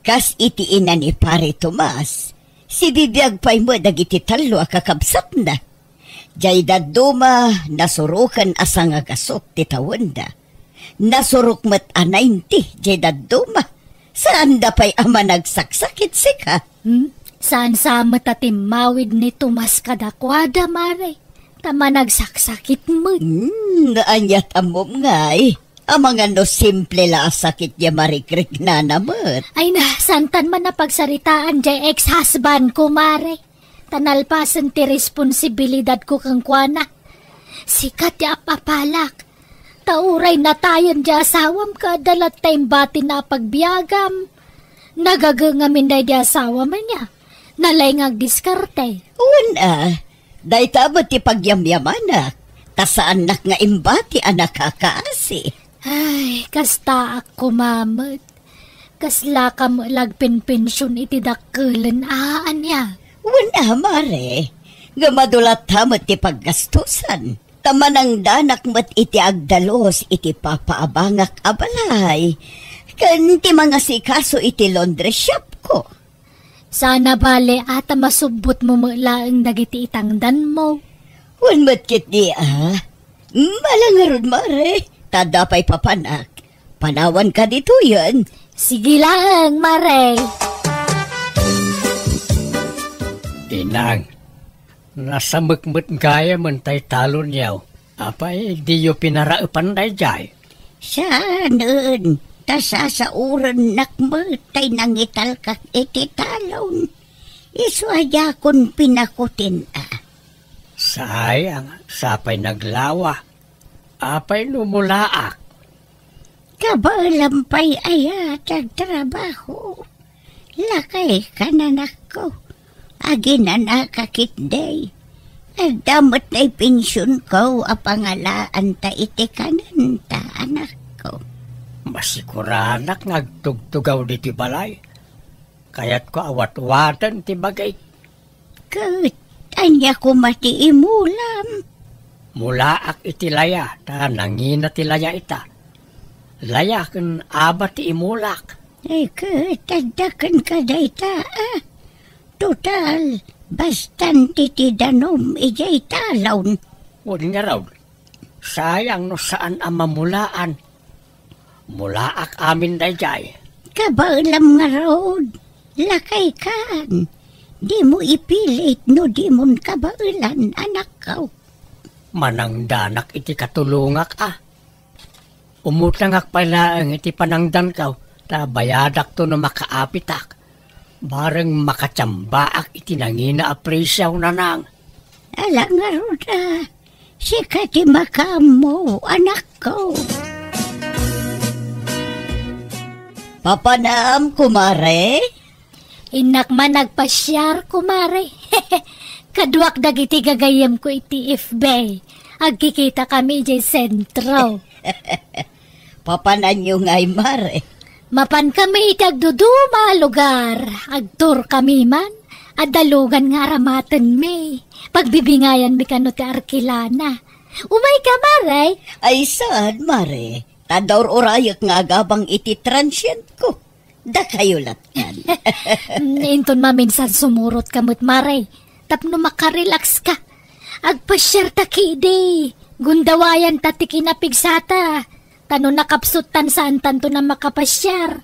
Kas iti ina ni Pare Tomas. Si bibiyag pa'y mo dagiti talo akakabsat na. Jay daduma nasurukan asang agasot ti tawanda. Nasuruk mat anay ti jay daduma. Saan da pa'y ama nagsaksakit sika? Saan sa matatimawid ni Tomas kadakwada, Mare? Tama nagsaksakit mo. Naanyat amom ngay. Ang mga no simple la sakit niya marikrik na naman. Ay na, santan man na pagsaritaan jay ex-husband ko, Mare. Tanalpasan ti responsibilidad ko kang kuana. Sikat ya papalak. Tauray na tayon di asawam ka dalat tayong bati na pagbiagam. Nagagangamin day di asawa man niya. Nalay ngag diskarte. Una, day tabo ti pagyamyamanak. Tasaan nak nga imbati anak kakaasi. Ay, kasta ako mamad. Kasla ka mo lagpin-pensyon iti dakkelan niya. Una, Mare. Gamadulat mo ti paggastusan. Tamanang danak mat iti agdalos iti papaabangak abalay. Kan ti mga sikaso iti laundry shop ko. Sana bale ata masubot mo mula ang nagiti itangdan mo. Wan matkit di Malangarod, Mare. Tadapay papanak. Panawan ka dito yan. Sige lang, Mare. Inang, nasa mukmut gaya man tay talon yaw. Apay, di yo pinaraupan day jay. Saan? Tasa sa uran nakmatay nangital kak iti talon. Iswaya kon pinakutin Sayang, sapay naglawa. Apay lumulaak. Kabalampay ayat ang trabaho. Lakay ka na nako. Agin na nakakitday. Agdamot na'y pensyon ko apangalaan ta iti kanan ta anak ko. Masikuranak ngagtugtugaw di ti balay. Kaya't ko awat-watan ti bagay. Kat, anya ko matiimulam. Mulaak iti laya, ta nangina ti laya ita. Laya kan aba ti imulak. Kat, tagdakan ka dayta Total, bastante ti danom ijay talon. Wala nga raw. Sayang no saan ang mamulaan. Mulaak amin dayjay. Kabaalam nga road. Lakay kan. Di mo ipilit no di mo kabaalan anak ko. Manangdanak iti katulungak Umutangak pala ang iti panangdan ka. Ta bayadak to na makaapitak. Bareng makatsambaak iti nangina apresyaw na nang. Ala nga roda. Sika ti makamo anak ko. Papanam, kumare? Inak man nagpasyar, kumare. Kaduak dagiti gagayam ko iti FB. Agkikita kami dyan sentro. Papanan nyo nga'y mare. Mapan kami iti agduduma lugar. Agtur kami man. Adalugan nga ramatan me. Pagbibingayan mi kano ti Arkilana. Umay ka, mare? Ay saan, mare? Tador orayak nga agabang iti transient ko. Da kayo latyan. Inton maminsan sumurot kamot, mare. Tapno makarelax ka. Agpasyar ta kidi. Gundawayan ta ti kinapigsata. Tano nakapsutan saan tanto na makapasyar.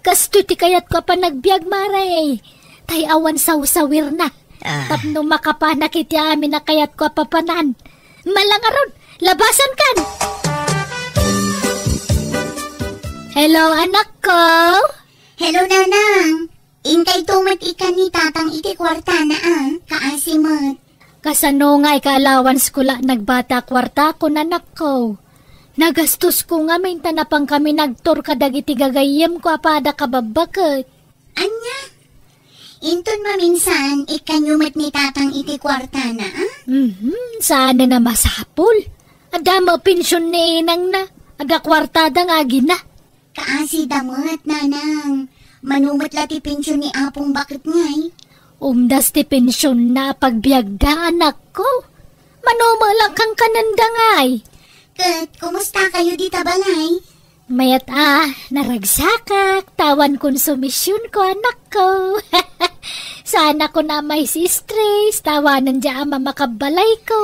Kasto ti kayat ko pa nagbiag, mare. Tay awan sawsawir na. Tapno makapanak iti amin na kayat ko papanan. Malangaron, labasan kan. Hello, anak ko. Hello, nanang. Inkay tumat ikan ni tatang iti kwarta na kaasimot. Kasano nga ika-allowance ko la nagbata kwarta ko nanak ko. Nagastos ko nga minta na pang kami nagtor kadag iti gagayem ko apada kababakot. Anya? Inton maminsan, ikanyumat ni tatang iti kwarta na Sana na masapul. Ada mo pensyon ni inang na. Ada kwartada nga gina. Kaasi damot, nanang. Manumot lati pensyon ni apong bakit ngay. Umdas ti pensyon na pagbiagda anak ko. Manumalak kang kananda ngay. Kat, kumusta kayo di tabalay? Mayat naragsakak. Tawan konsumisyon ko anak ko. Sana ko na may stress. Tawanan dya ama makabalay ko.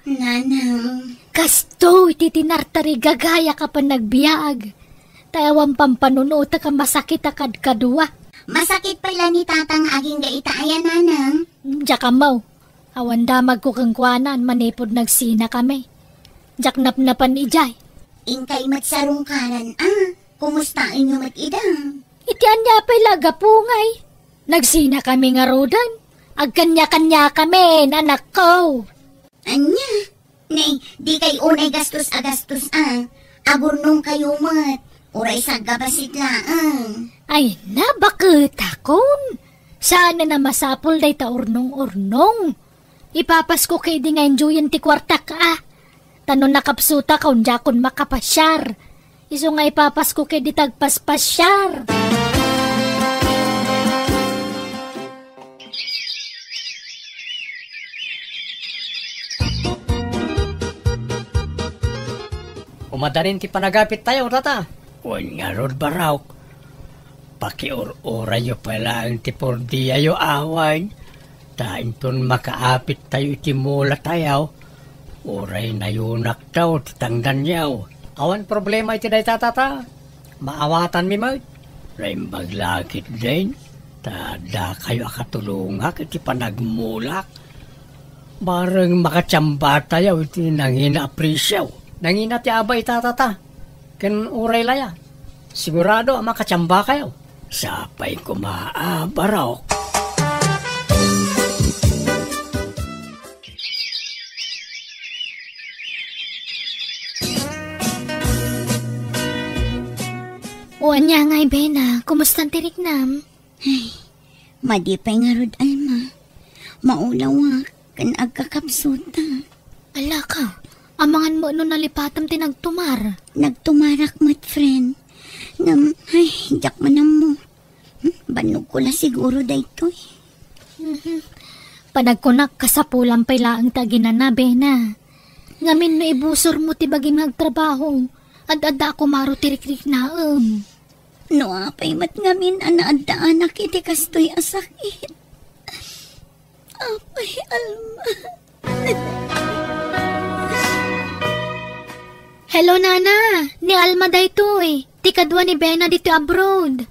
Nanang. Kasto, iti tinartari gagaya ka pa nagbiag. Tayawang pampanuno ka masakit akad kadua. Masakit pala ni tatang aging gaitaya, nanang. Diyak amaw. Awan damag ko kang kwanan, manipod nagsina kami. Diyak napnapan ijay. Inkay matsarungkaran, kumusta inyo matidang? Iti anya pa'y lagapungay. Nagsina kami nga rodan. Agkanya-kanya kami, anak ko. Anya? Nay, di kay unay gastos Agurnong kayo mat. Uray sa gabasit laang. Ay na, bakit akon? Sana na masapol day ta urnong-urnong. Ipapas ko kay di nga enjoyin ti kwarta ka. Tanon nakapsuta kaun jakon makapasyar. Iso nga ipapas ko kay di tagpaspasyar. Umadarin ti panagapit tayo, tata. Uwan nga rod baraw. Pakiur-ura yo pala ang tipordiya yo awan. Tainton makaapit tayo iti mula tayo. Uray na yunak daw, titangdan yaw. Awan problema iti day tata. Maawatan mi mo. Raimbag lakit din. Tada kayo akatulungak iti panagmulak. Bareng makatsamba tayo iti nangina aprisyaw. Nangina ti abay tata. Ken uray laya. Sigurado makatsamba kayo. Sapay ko maabarok. Uwan niya ngay, Bena. Kumusta tirik nam? Ay, madipay nga rod, Alma. Maulawa, kan agkakapsuta. Ala ka, amangan mo no nalipatam tinagtumar. Nagtumarak mat, friend. Ay, jak manam mo. Banog ko la siguro daytoy. Panagkunak kasapulang pala ang taginan na, Bena. Ngamin no ibusor mo ti baging nagtrabaho. Ad-ada ako maro tirik-rik na No, apay mat ngamin anaadaan nakiti kastoy asakit. Apay, Alma. Hello, Nana. Ni Alma daytoy. Ti kadwa ni Bena dito abroad.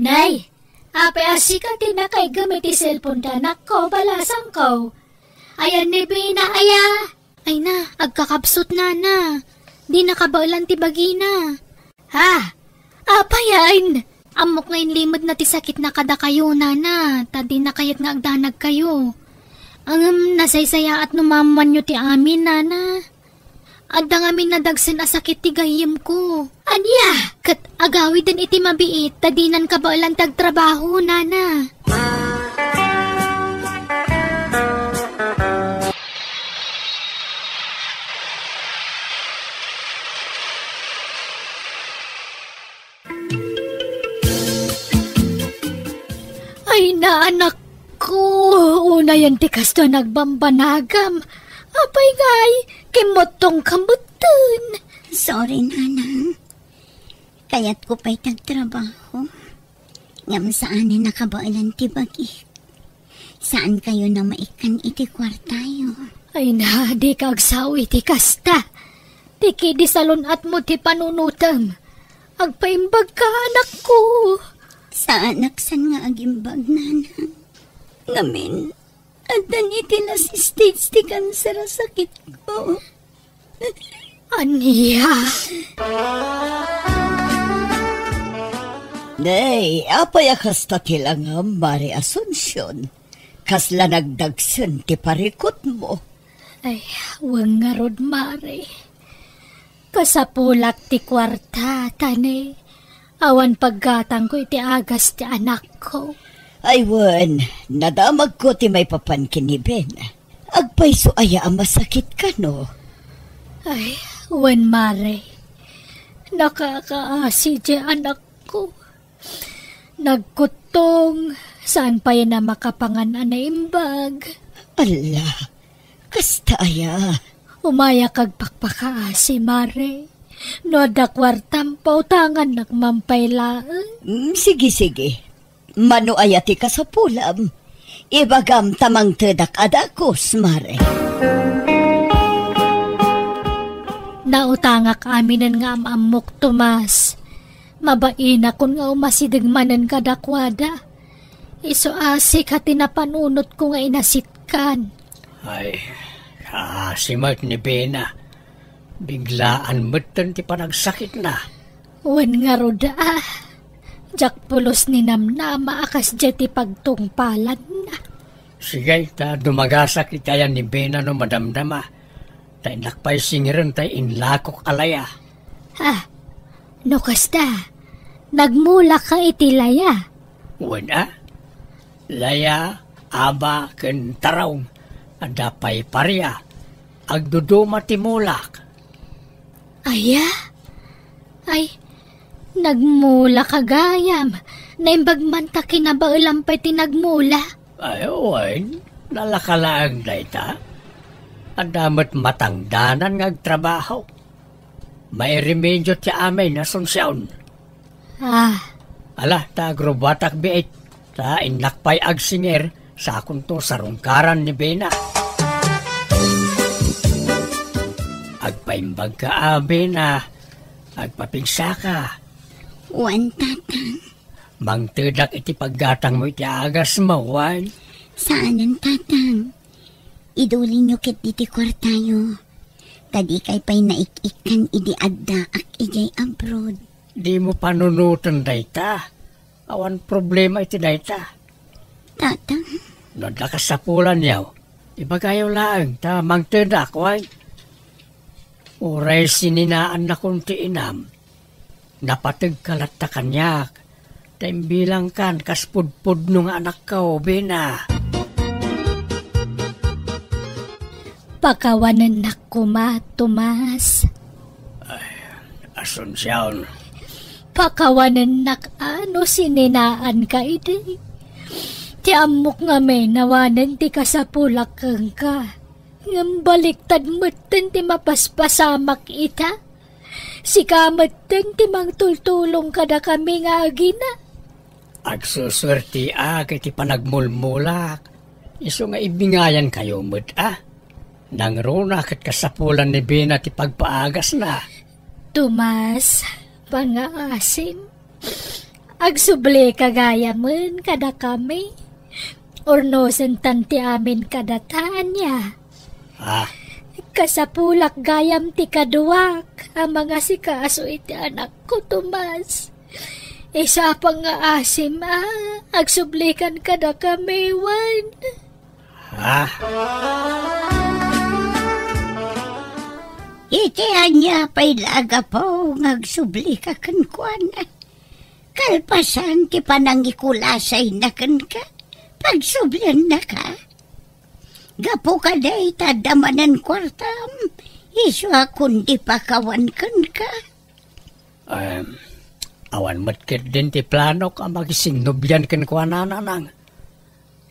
Nay, apay asika ti na kay gamit ti cellphone danak ko, balasang ko. Ayan ni Bena, aya. Ay na, agkakapsot na. Di nakabaulan ti bagina. Ha? Apayan. Amok ngayon limod na ti sakit na kada kayo, Nana. Tadi na kayat nga agdanag kayo. Ang nasaysaya at numaman nyo ti amin, Nana. Adda nga minadagsan a sakit ti gayem ko. Anya, kat agawi din iti mabiit, tadinan ka ba ulang tagtrabaho, Nana? Ay na, anak ko. Una yan ti kasto nagbambanagam. Apay ngay, kimotong kambutan. Sorry, Nanang. Kaya't ko pa'y tagtrabaho. Ngam saan nakabailan ti bagi. Saan kayo na maikan iti kwartayo? Ay na, di kagsaw iti kasta. Tiki di salon at mo ti panunutam. Agpaimbag ka, anak ko. Saan naksan nga agimbag, Nanang? Ngamin, at daniti na si stage ti cancer ang sakit ko. Aniya. Nay, apay akasta tilangam, Mari Asunsyon. Kasla nagdagsan ti parikot mo. Ay, wang nga rod, Mari. Kasapulak ti kwarta, tani. Awan paggatang ko iti agas ti anak ko. Ay, wan, nadamag ko ti may papankin ni Ben. Agpayso aya ang masakit ka, no? Ay, wan, Mari. Nakakaasi di anak ko. Nagkutong, saan pa yan na makapangan na imbag? Ala, kasta aya. Umaya kag pakpakaasi, Mari. No da kwartam pautangan nagmampaylaan. Sige. Mano ayati ka sa pulam. Ibagam tamang tedak adakos, Mare. Nautangak aminan nga amok Tomas. Mabaina kun nga umasidigmanan kadakwada. Iso asik hati na panunot ko nga inasitkan. Ay, si Mark ni Bena. Biglaan matan ti panagsakit na. Wan nga roda. Jak pulos ni namnama akas jeti pagtungpalan na. Sige, ta dumagasak itayan ni Bena no madamdama. Tay nakpay singiran tay inlakok alaya. Ha? No kasta? Nagmula ka iti laya? Wala. Laya, aba, ken taraw. Adapay parya. Agduduma ti mulak. Aya? Ay, nagmula kagayam. Naimbag man ta kinabaulam pa'y tinagmula. Ay, oy, nalakalaang na ita. Adamat matangdanan ngagtrabaho. May remedyo ti amay na sunsyaon. Ah, Ala, ta agrobatak biit. Ta inlakpay agsinger sa akong to sarungkaran ni Bena. Agpaimbag ka, Bena. Agpapigsa ka. Wan, Tatang. Mangtedak iti paggatang mo iti agas mo, wan. Saan ang Tatang? Idulin nyo kit iti kwartayo. Tadi kay pa'y naikikan idi adda ak ijay abroad. Di mo panunutan dayta. Awan problema iti dayta. Tatang? Nodla ka sa pulan yaw. Ibagayaw lang, ta mangtedak, wan. Uray sininaan na kunti inam. Napatag kalat ta kanyak. Taimbilang kan kaspudpud nung anak ko, Bena. pakawanan na kuma, Tomas. Asunsyon. Pakawanan na ano sininaan ka iti. Ti amok nga may nawanan ti kasapulak kang ka. Ngam baliktad matan ti mapaspasamak ita. Si kamatan ti mangtultulong kada kami nga agina. Agsuswerti iti panagmulmulak. Iso nga ibingayan kayo mo't Nangruna kat kasapulan ni Bena ti pagpaagas na. Tomas, pangaasim. Agsuble kagaya man kada kami. Ornosen tanti amin kadataan niya. Kasapulak gayam ti kaduak. Ang mga sikaso iti anak ko, Tomas. Isa pang aasim agsublikan kada kami, Wan. Iti anya pa'y laga po ngagsubli ka kankwan. Kalpasan ti panangikulasay na kan ka. Pagsublian na ka. Gapo ka day tadamanan kwartam. Iswa kundi pakawan kan ka. Awan matkit din ti plano ka magisinubyan kan kwa nananang.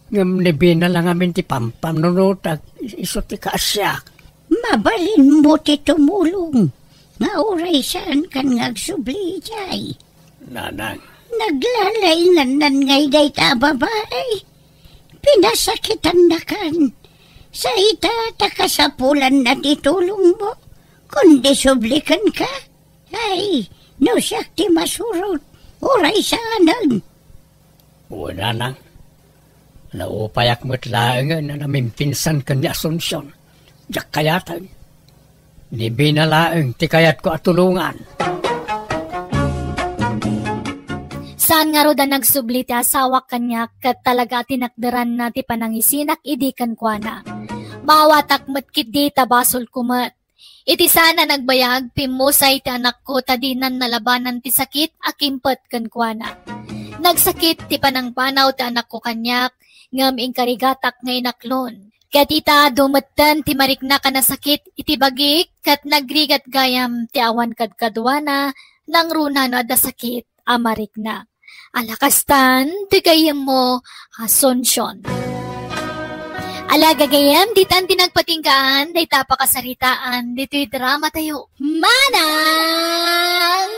Ngam nibi na lang amin ti pampam nunutag iso ti kaasyak. Mabalin mo ti tumulong. Nga oray saan kan ngagsubli jay. Nanang. Naglalainan ngay day ta babae. Pinasakitan na kan. Sa ita takasapulan na titulong mo. Kundi sublikan ka. Ay, no siyak ti masurot. Oray saanan. O nanang. Naupayak mo't laangan na namimpinsan kan ni Asunsyon. Diyak kayatan. Ni binalaang ti kayat ko at tulungan. Saan nga roda nagsubli ti asawa kanya kat talaga tinakdaran na ti panangisinak idikan kwa na. Mawatak matkit di tabasol kumat. Iti sana nagbayag pimusay ti anak ko tadinan nalabanan ti sakit akimpet kan kwa na. Nagsakit ti panangpanaw ti anak ko kanyak ngam ingkarigatak ngay naklon. Kat ita dumatan ti marikna ka na sakit iti bagik kat nagrigat gayam ti awan kadkadwana nang runa no ada sakit amarikna. Alakastan ti gayam mo Asunsyon. Ala gagayam ditan tinagpatinggaan day tapakasaritaan dito'y drama tayo. Manang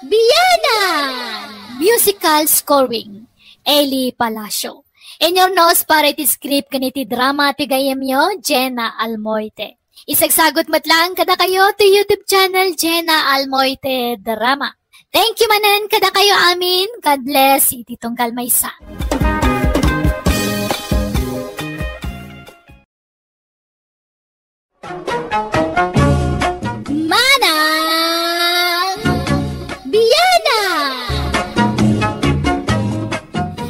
Biyanan! Musical scoring Eli Palacio. In your nose para iti script kaniti drama ti gayam yo, Jenna Almoite. Isagsagot matlang kada kayo to YouTube channel Jenna Almoite Drama. Thank you manan kada kayo amin. God bless iti tunggal maysa. Manang Biyanan!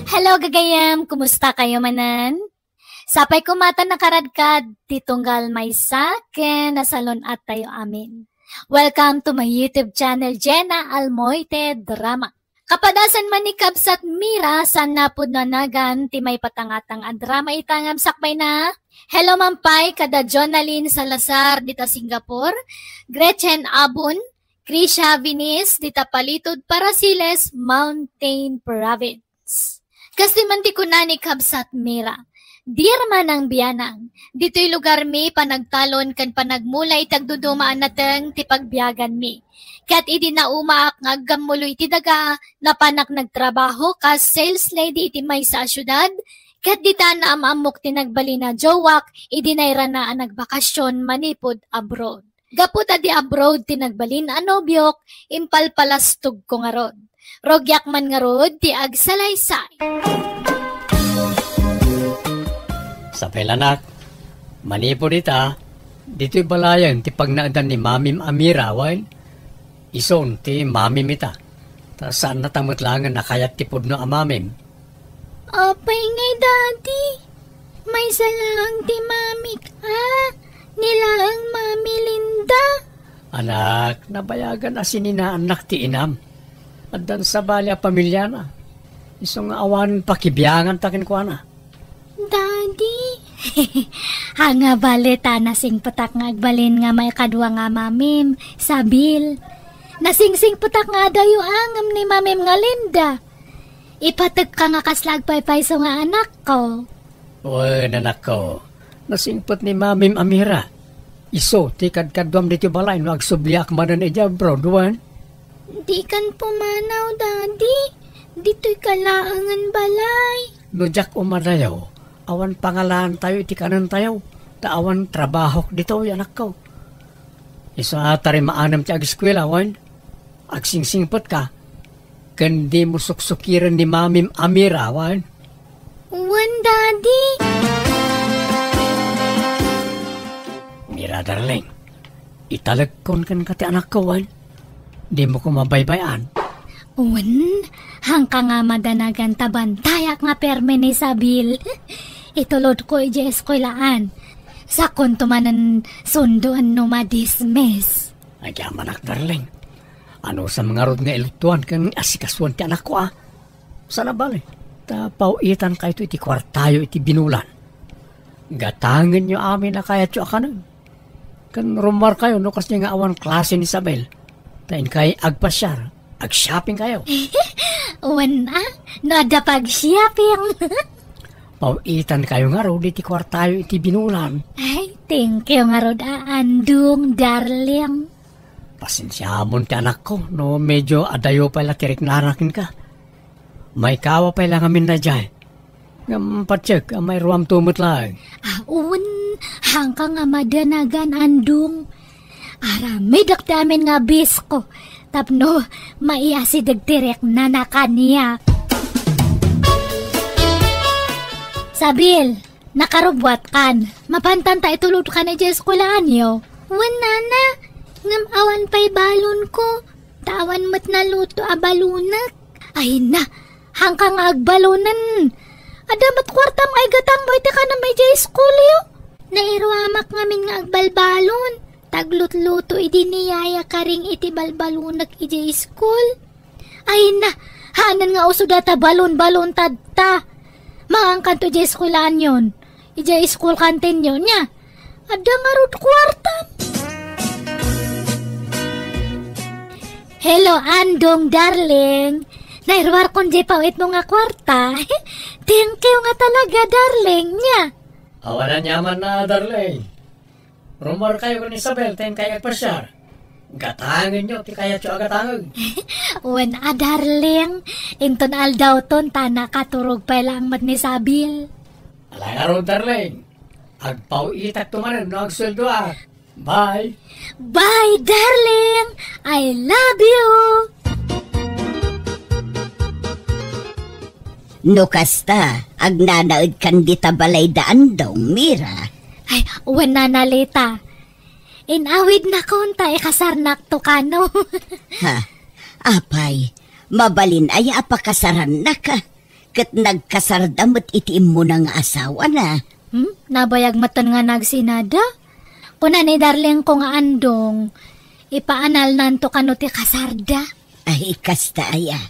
Hello gagayam, kumusta kayo manan? Sapay kumata nakaradkad, titunggal maysa, ken nasalon at tayo amin. Welcome to my YouTube channel, Jenna Almoite Drama. Kapadasan man ni Kabsat Mira, san napod na nagan, ti may patangatang ang drama itangam sakbay na. Hello mampay, kada Jonaline Salazar, dita Singapore, Gretchen Abun, Krisha Vinis, dita Palitod Parasiles, Mountain Province. Kasi manti ko na ni Kabsat Mira. Dear manang biyanang, dito'y lugar mi panagtalon kan panagmulay tagdudumaan nateng ti pagbiyagan mi. Kat idi na umaak nga gamuloy ti daga na panak nagtrabaho kas sales lady iti may sa syudad. Kat dita na amamok ti nagbali na jowak, idi na na nagbakasyon manipod abroad. Gaputa di abroad ti nagbalin anobyok, impalpalastog ko nga rod. Rogyak man nga rod ti agsalaysay. Sa pelanak, manipod ita, dito'y balayan ti pagnaadan ni Mamim Amirawan, ison ti Mamim ita. Ta saan natamutlangan na kayat ti pudno amamim? Apay ngay daddy, may salang ti mami ka, nilaang Mami Linda. Anak, nabayagan na sininaanak ti inam. At dan sa balya pamilya na. Isong awan pakibiyangan takin ko na. Daddy, hanga balita nasing patak nga agbalin nga may kadwa nga mamim, sabil. Nasingsing patak nga dayo angam ni mamim nga Linda. Ipatag ka nga kaslagpaypay so nga anak ko. Uy, nanak ko. Nasingpot ni Mamim Amira. Iso, ti kadkadwam dito balay no agsubliak manan ija broadwan. Di kan pumanaw, Daddy. Dito'y kalaangan balay. No jak umadayaw, awan pangalan tayo iti kanan tayo. Taawan trabahok dito, anak ko. Iso ata rin maanam ti ag-eskwela, wan. Agsingsingpot ka. Kandi mo suksukiran ni Mamim Amira, wan. Wan, Daddy. Mira, darling. Italagkon kan kati anak ko, wan. Di mo ko mabaybayan. Wan, hangka nga madanagan tabantayak nga perme ni Sabil. Itulod ko iji eskwelaan. Sa kuntumanan sunduan no madismiss. Ay, kaya manak, darling. Ano sa mga rod nga ilutuan kang asikasuan ti anak ko, ah? Sana bali? Tapauitan kayo iti kwartayo iti binulan. Gatangan nyo amin na kaya tyo akanan. Kan rumar kayo no kasi nga awan klase ni Isabel. Tain kay agpasyar, ag-shopping kayo. Wan nada pag-shopping. Pauitan kayo nga rod iti kwartayo iti binulan. Ay, thank you nga rod andong, darling. Pasensya mo ti anak ko, no medyo adayo pala tirik narakin ka. May kawa pa lang amin na dyan. Patsik, may ruam tumot lang. Hangka nga madanagan andong. Arami dakdamin nga bisko. Tapno, maiasi dagtirek na nakaniya. Sabil, nakarubwat kan. Mapantan ta itulod ka na dyan eskulaan yo. Nana, ngam awan pa'y balon ko. Tawan mat na luto a balunak. Ay na, hangka nga agbalunan. Adamat kwarta may gatang mo iti ka na may jay school yo. Nairwamak ngamin nga agbalbalon. Taglutluto idi niyaya karing iti balbalunak iti school. Ay na, hanan nga uso data balon-balon tadta. Maang kanto iti schoolan yon. Iti school kantin yon niya. Ada nga rut kwarta. Hello, Andong, darling. Nairwar kon di pawit mo nga kwarta. Thank you nga talaga, darling niya. Awanan yaman na, darling. Rumor kayo ni Isabel, ten kaya agpasyar. Gatangin nyo, ti kaya tyo agatangin. Wan darling. Inton aldaw ton, tana katurog pa lang mat ni Sabil. Alay araw, darling. Agpauitak tumanan, no agsuldo ah. Bye. Bye, darling. I love you. No kasta, agnanaod kan di tabalay daan daw, Mira. Ay, wan nanalita. Inawid na konta, kasarnak to kano. Ha, apay, mabalin ay apakasaran na ka. Kat nagkasardamot itiim mo ng asawa na. Nabayag matan nga nagsinada? Kuna ni darling ko nga andong, ipaanal nanto kano ti kasarda. Ay, kasta aya.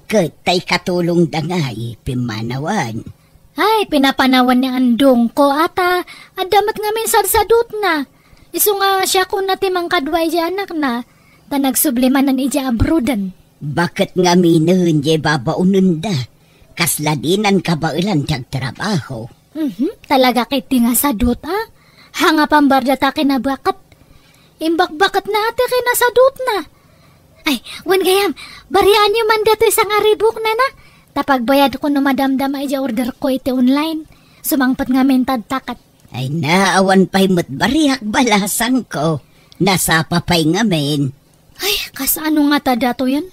Kat tay katulong dangay, pimanawan. Ay, pinapanawan ni andong ko ata, adamat nga minsan sadut na. Isu nga siya kung natimang kadway di anak na, ta nagsublimanan ija abroadan. Bakit nga minahon di babaunan da? Kasladinan kabailan tiyag trabaho. Talaga kiti nga sadut Hanga pambarda ta kinabakat. Imbak-bakat na ate kinasadut na. Ay, wan gayam, bariaan nyo man dato isang aribuk na na. Tapagbayad ko no madamdam ay order ko iti online. Sumangpat nga mentad takat. Ay naawan pa'y matbariak balasang ko. Nasa papay ngamin. Ay, kasano nga ta dato yan?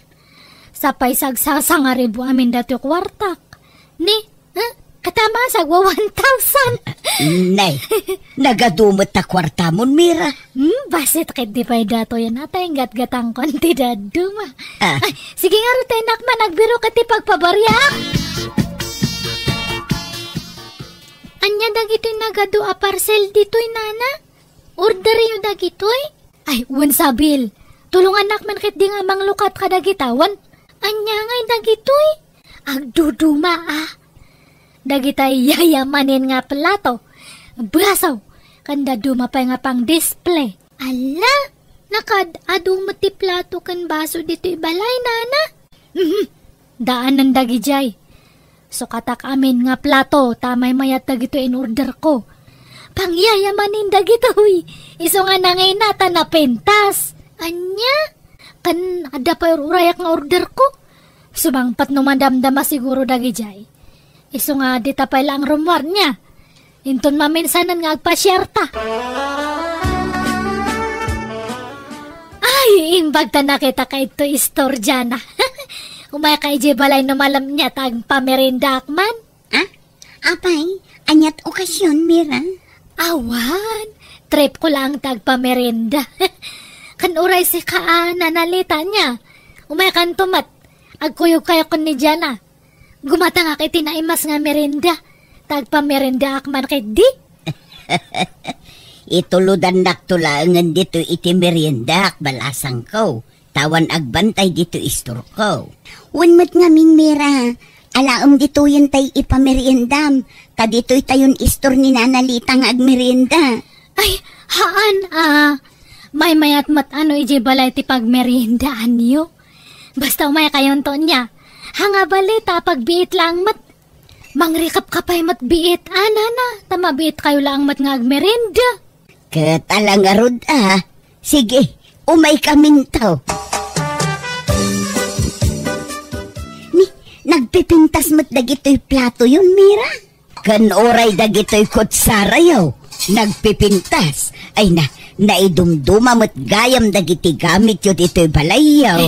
Sapay sagsasang aribo amin dato kwartak. Ni, katama sagwa 1,000. Nay, nagadumot ta kwarta mon, Mira. Basit kit di pa'y dato yan atay gat-gatang konti daduma. Ah. Ay, sige nga rutay nakman, nagbiro ka ti pagpabariak. Anya dagito'y nagado a parcel dito'y nana? Order yung dagito'y? Ay, wan Sabil. Tulungan nakman kit di nga manglukat ka dagitawan. Anya nga'y dagito'y? Agduduma Dagitay yayamanin nga plato. Brasaw. Kanda duma pa nga pang display. Ala, nakad-adong mati plato kan baso dito'y balay nana. Daanan dagijay. So katak amin nga plato, tamay mayat dagito in order ko. Pangyayamanin dagito'y. Iso nga nangay nata na pentas. Anya? Kan ada pa urayak nga order ko. Sumangpat no mandamdama siguro dagijay. Iso nga dita pa lang rumwar niya. Inton maminsanan nga agpasyerta. Ay, imbag ta nakita ka ito istorya na. Umay kay J. Balay no malam niya tag pamerinda akman. Ah? Apay, anyat okasyon, Mira? Awan, trip ko lang tag pamerinda. Kan uray si nanalita niya. Umay kan tumat. Agkuyog kayo kon ni Jana. Gumata nga kay tinaimas nga merinda. Tag pamerinda akman kay di. Ituludan naktulangan dito iti merienda balasang ko. Tawan agbantay dito istor ko. Unmat ngaming, Mira. Alaom dito yun tay ipameriendam. Ta dito'y tayon istor ni nanalita nga agmerienda. Ay, haan may mayat mat ano ije balay ti pagmeriendaan niyo. Basta umay kayon to niya. Hanga balita pagbiit lang mat. Mangrikap kapay mat biit. Na. Tamabiit kayo lang mat nga agmerienda. Katalang arod Sige, umay kamintaw. Nagpipintas mo't dagito'y plato yun, Mira? Kan oray dagito'y kutsara yaw. Nagpipintas. Ay naidumduma mo't gayam dagiti gamit yun ito'y balay yaw.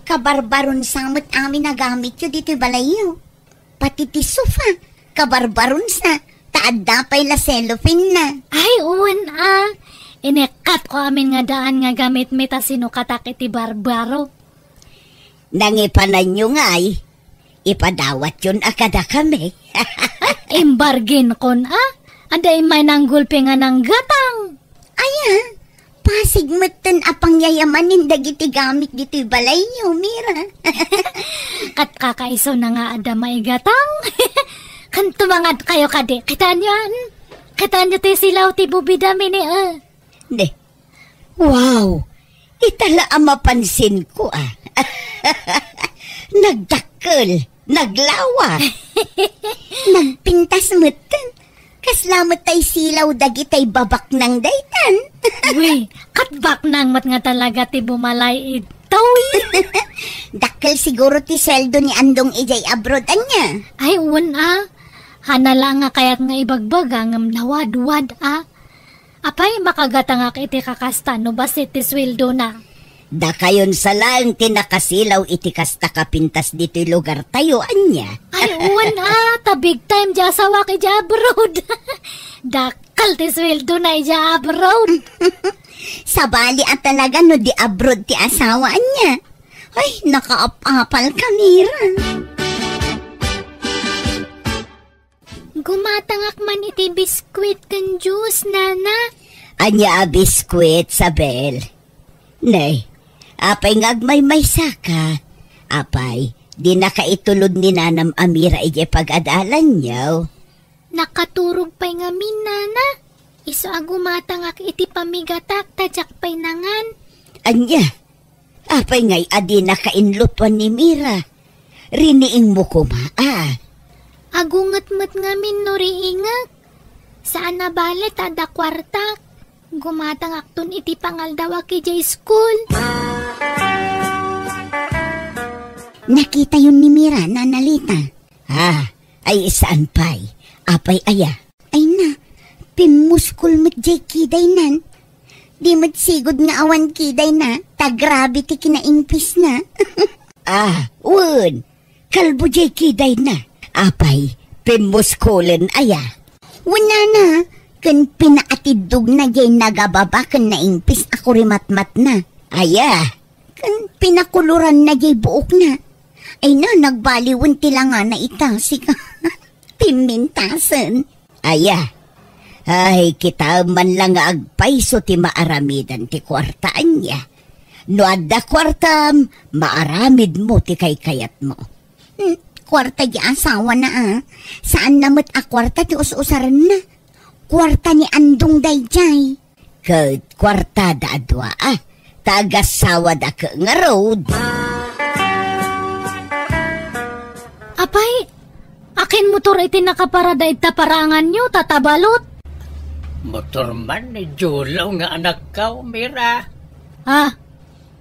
Kabarbaron samot amin nagamit yun dito'y balay yun. Pati ti sofa, kabarbaron sa, taadda pa'y la cellophane na. Ay, inekat ko amin nga daan nga gamit mita sinukatak iti barbaro. Nangipanan nyo nga'y, ipadawat yun akada kami. Embargin kon Anday may nanggulpi nga ng gatang. Aya, pasig matan apang yayamanin dagiti gamit dito'y balay nyo, Mira. Kat kakaiso na nga ada may gatang. Kan tumangad kayo kadi, kitaan yan. Kitaan nyo tayo silaw ti bubidami ni Wow! Itala ang mapansin ko Nagdakkel, naglawa. Nagpintas mutan. Kaslamat tay silaw dagitay babak ng daytan. Uy, katbak nang mat nga talaga ti bumalay ito. Dakkel siguro ti seldo ni Andong ijay abroad anya. Ay, hanala nga kayat nga ibagbaga ngam nawad-wad Apay makagata nga iti kakasta no basit ti sweldo na. Da kayon sa lang tinakasilaw iti kasta kapintas dito'y lugar tayo anya. Ay ta big time di asawa kay ja abroad. Dakal ti sweldo na ija abroad. Sabali at talaga no di abroad ti asawa anya. Ay nakaapapal ka, Mira. Gumatangak man iti biskwit kan juice, nana. Anya biskwit, Sabel. Nay, apay ngagmay may saka. Apay, di nakaitulod ni Nanam Amira ije pag-adalan niyaw. Nakaturog pa'y ngamin, nana. Iso gumatangak iti pamigatak, tadyak pa'y nangan. Anya, apay ngay adi nakainlutwan ni Mira. Riniing mo kumaa. Agungat-mat ngamin no riingak. Saan na balet ada kwartak. Gumatangak tun iti pangaldawa ki jay school. Nakita yun ni Mira, nanalita. Ay saan pa'y? Apay aya. Ay na, pimuskul mo't jay kiday nan. Di mo't sigod nga awan kiday na, tagrabe ti kinaimpis na. Kalbo jay kiday na. Apay, pimuskulin aya. Wala na, kan pinaatidog na jay nagababa kan naimpis ako rimatmat na. Aya. Kan pinakuluran na jay buok na. Ay na, nagbaliwan tila nga na itasik. Pimintasan. Aya. Ay, kita man lang agpaiso ti maaramidan ti kwartaan niya. No adda kwartam, maaramid mo ti kay-kayat mo. Kwarta di asawa na Saan namot kwarta ti us-usaran na? Kwarta ni Andong dayjay. Kwarta da adwa Tagasawa da ka nga road. Apay, akin motor iti nakaparada ita parangan nyo, tatabalot. Motor man ni Julaw nga anak ka, Mira.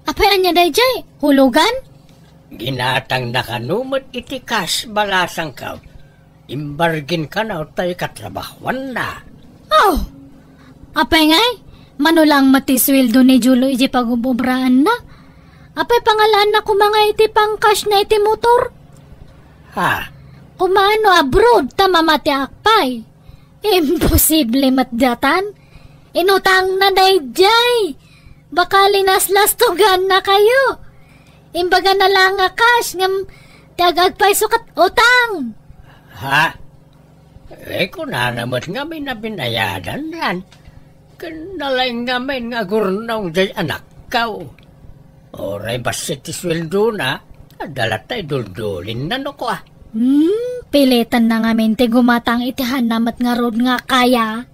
Apay anya dayjay, hulugan? Ginatang nakanumot iti cash balasang ka. Imbargin ka na tayo katrabahuan na. Apay ngay, manulang matisweldo ni Julo iti pagububraan na. Apay pangalaan na kumanga iti pang cash na iti motor. Ha? Kumano abroad tama mati akpay. Imposible matdatan. Inutang na dayjay. Baka linaslastugan na kayo. Imbaga na lang nga cash ngam tagagpay sukat utang. Ha? Kung nanamat nga may nabinayadan yan. Kanalay nga may nga gurnong jay anak kao. Oray basit isweldo na, adalat tayo duldulin na no ko ah. Pilitan na nga mente gumatang itihan namat nga road nga kaya.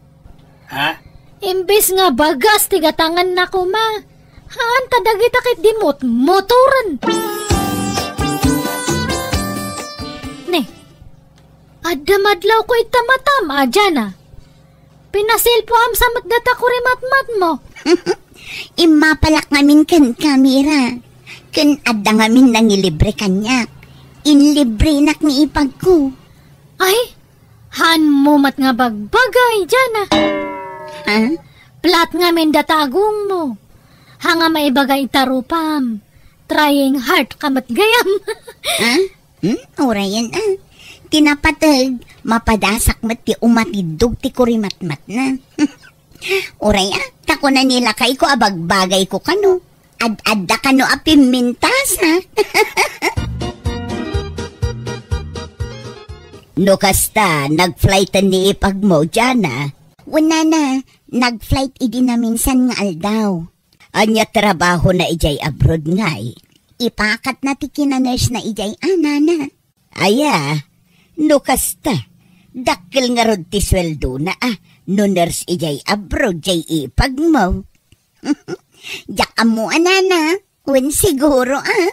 Ha? Imbes nga bagas tigatangan na kuma. Haan tadagita kit di motoran. Ne, adamadlaw ko itamatam adyan ah. Pinasil po am sa matdata ko rimatmat mo. Imapalak ngamin kan kamera. Kan adda ngamin nang ilibre kanya. Inlibre nak ni ipag ko. Ay, han mo mat nga bagbagay dyan ah. Ha? Plat nga men datagong mo. Hanga maibagay tarupam. Trying hard kamat gayam. Ha? Orayan ah. Tinapatag, mapadasak mat ti umatidog ti kurimatmat na. Oray ah, tako na nila kay ko abagbagay ko kano. Ad-adda kano apimintas ha. No kasta, nag-flightan ni ipag mo dyan ah. Wala na, nag-flight idi na minsan nga aldaw. Anya trabaho na ijay abroad ngay. Ipakat na ti kinaners na ijay anana. Aya, no kasta, dakil nga rod ti sweldo na ah. No nurse ijay abroad jay ipag mo. Yak mo anana, wen siguro ah.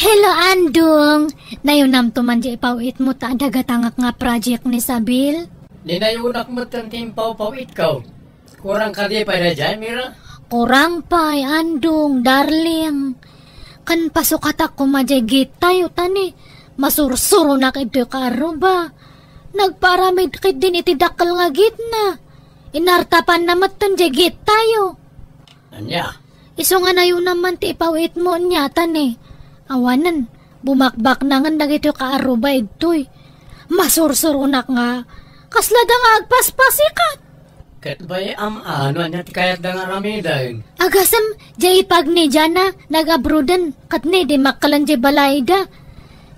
Hello, Andong. Nayunam to man di ipawit mo ta dagatangak nga project ni Sabil. Ninayunak mo tanting pawpawit ka. Kurang ka di pa na dyan, Mira? Kurang pa, Andong, darling. Kan pasukat ako majagit tayo tani. Masursuro na kayo karo ba? Nagparamid kit din iti dakal nga gitna. Inartapan namat tan jagit tayo. Anya? Iso nga nayunam naman ti ipawit mo niya tani. Awanan, bumakbak na nga nagito kaaruba ito'y. Masursurunak nga, kaslada nga agpaspasikat. Kat ba'y ano niya kayat da nga ramidan? Agasam, jay pag ni Jana, nag-abrodan, kat ni di makalan jay balayda.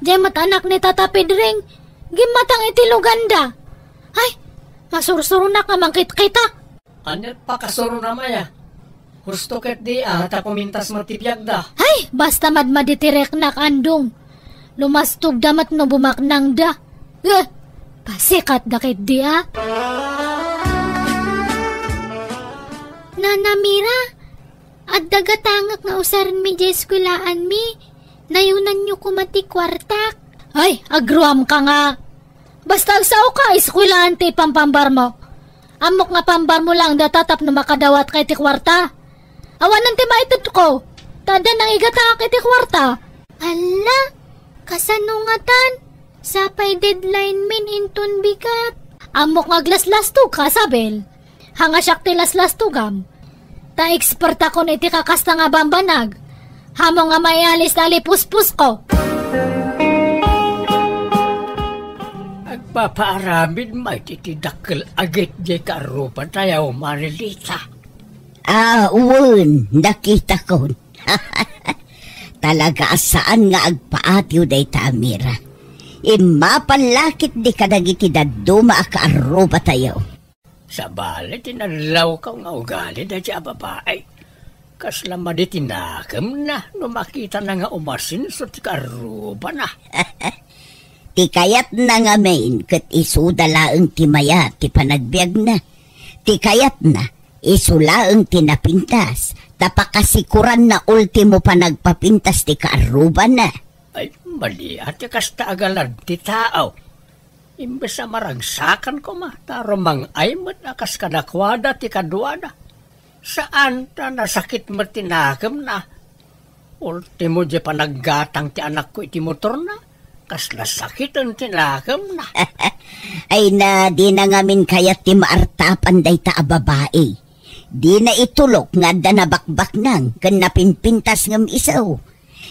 Jay matanak ni tatapid ring, gimatang itiluganda. Ay, masursurunak nga mangkit kita. Anyat pa kasuro na maya. Gusto ket di ta kumintas matipyag da. Ay, basta madmaditirek nak Andong. Lumastog damat no bumaknang da. Pasikat da kit di Nana Mira, at dagatangak nga usaran mi jay eskulaan mi. Nayunan nyo kumati kwartak. Ay, agruam ka nga. Basta agsaw ka, eskulaan ti pampambar mo. Amok nga pambar mo lang datatap na makadawat kay ti kwarta. Awanan ti maitid ko. Tada nang igatak iti kwarta. Ala, kasanungatan. Sapay deadline min inton bigat. Amok nga glas-lastug ka, Sabel. Hanga siyak ti las-lastugam. Ta expert ako na iti kakasta nga bambanag. Hamo nga mayalis dali puspus ko. Agpapaarabid may titidakil agit di karupan tayo Marilita. Uwan, nakita ko. Talaga saan nga agpaatyo day Tamira. Imapalakit di kadagiti daduma akaaruba tayo. Sa bali, tinalaw ka nga ugali da siya babae. Kaslama di tinakam na, no makita na nga umasin so ti karuba na. Ti kayat na nga main, kat isudalaang ti maya, ti panagbiag na. Ti kayat na, isulaang tinapintas, tapakasikuran na ultimo pa nagpapintas ti kaaruba na. Ay, mali at kasta agalad ti tao. Imbes na maragsakan ko taromang ay mat akas kadakwada ti kadwada. Saan ta nasakit matinakam na? Ultimo di panaggatang ti anak ko iti motor na. Kasla sakit ang tinakam na. Ay na, di na ngamin kayat ti maartapan day ta a babae. Di na itulok nga da nabakbak nang kan napinpintas ngam isaw.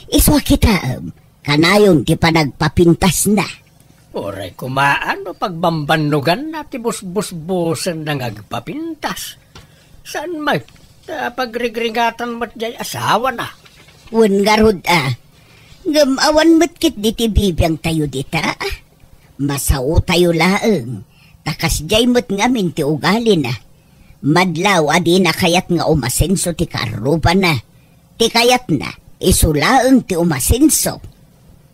Iswa kita, kanayon ti panagpapintas na. Oray kumaan o pagbambanugan na ti bus-bus-busan na ngagpapintas. Saan may pagrigringatan mo't jay asawa na? Wan garod Gamawan mo't kit di ti bibiyang tayo dita Masao tayo laeng. Takas jay mo't ngamin ti ugali na. Madlaw adi na kayat nga umasenso ti karuba na. Ti kayat na, isulaeng ti umasenso.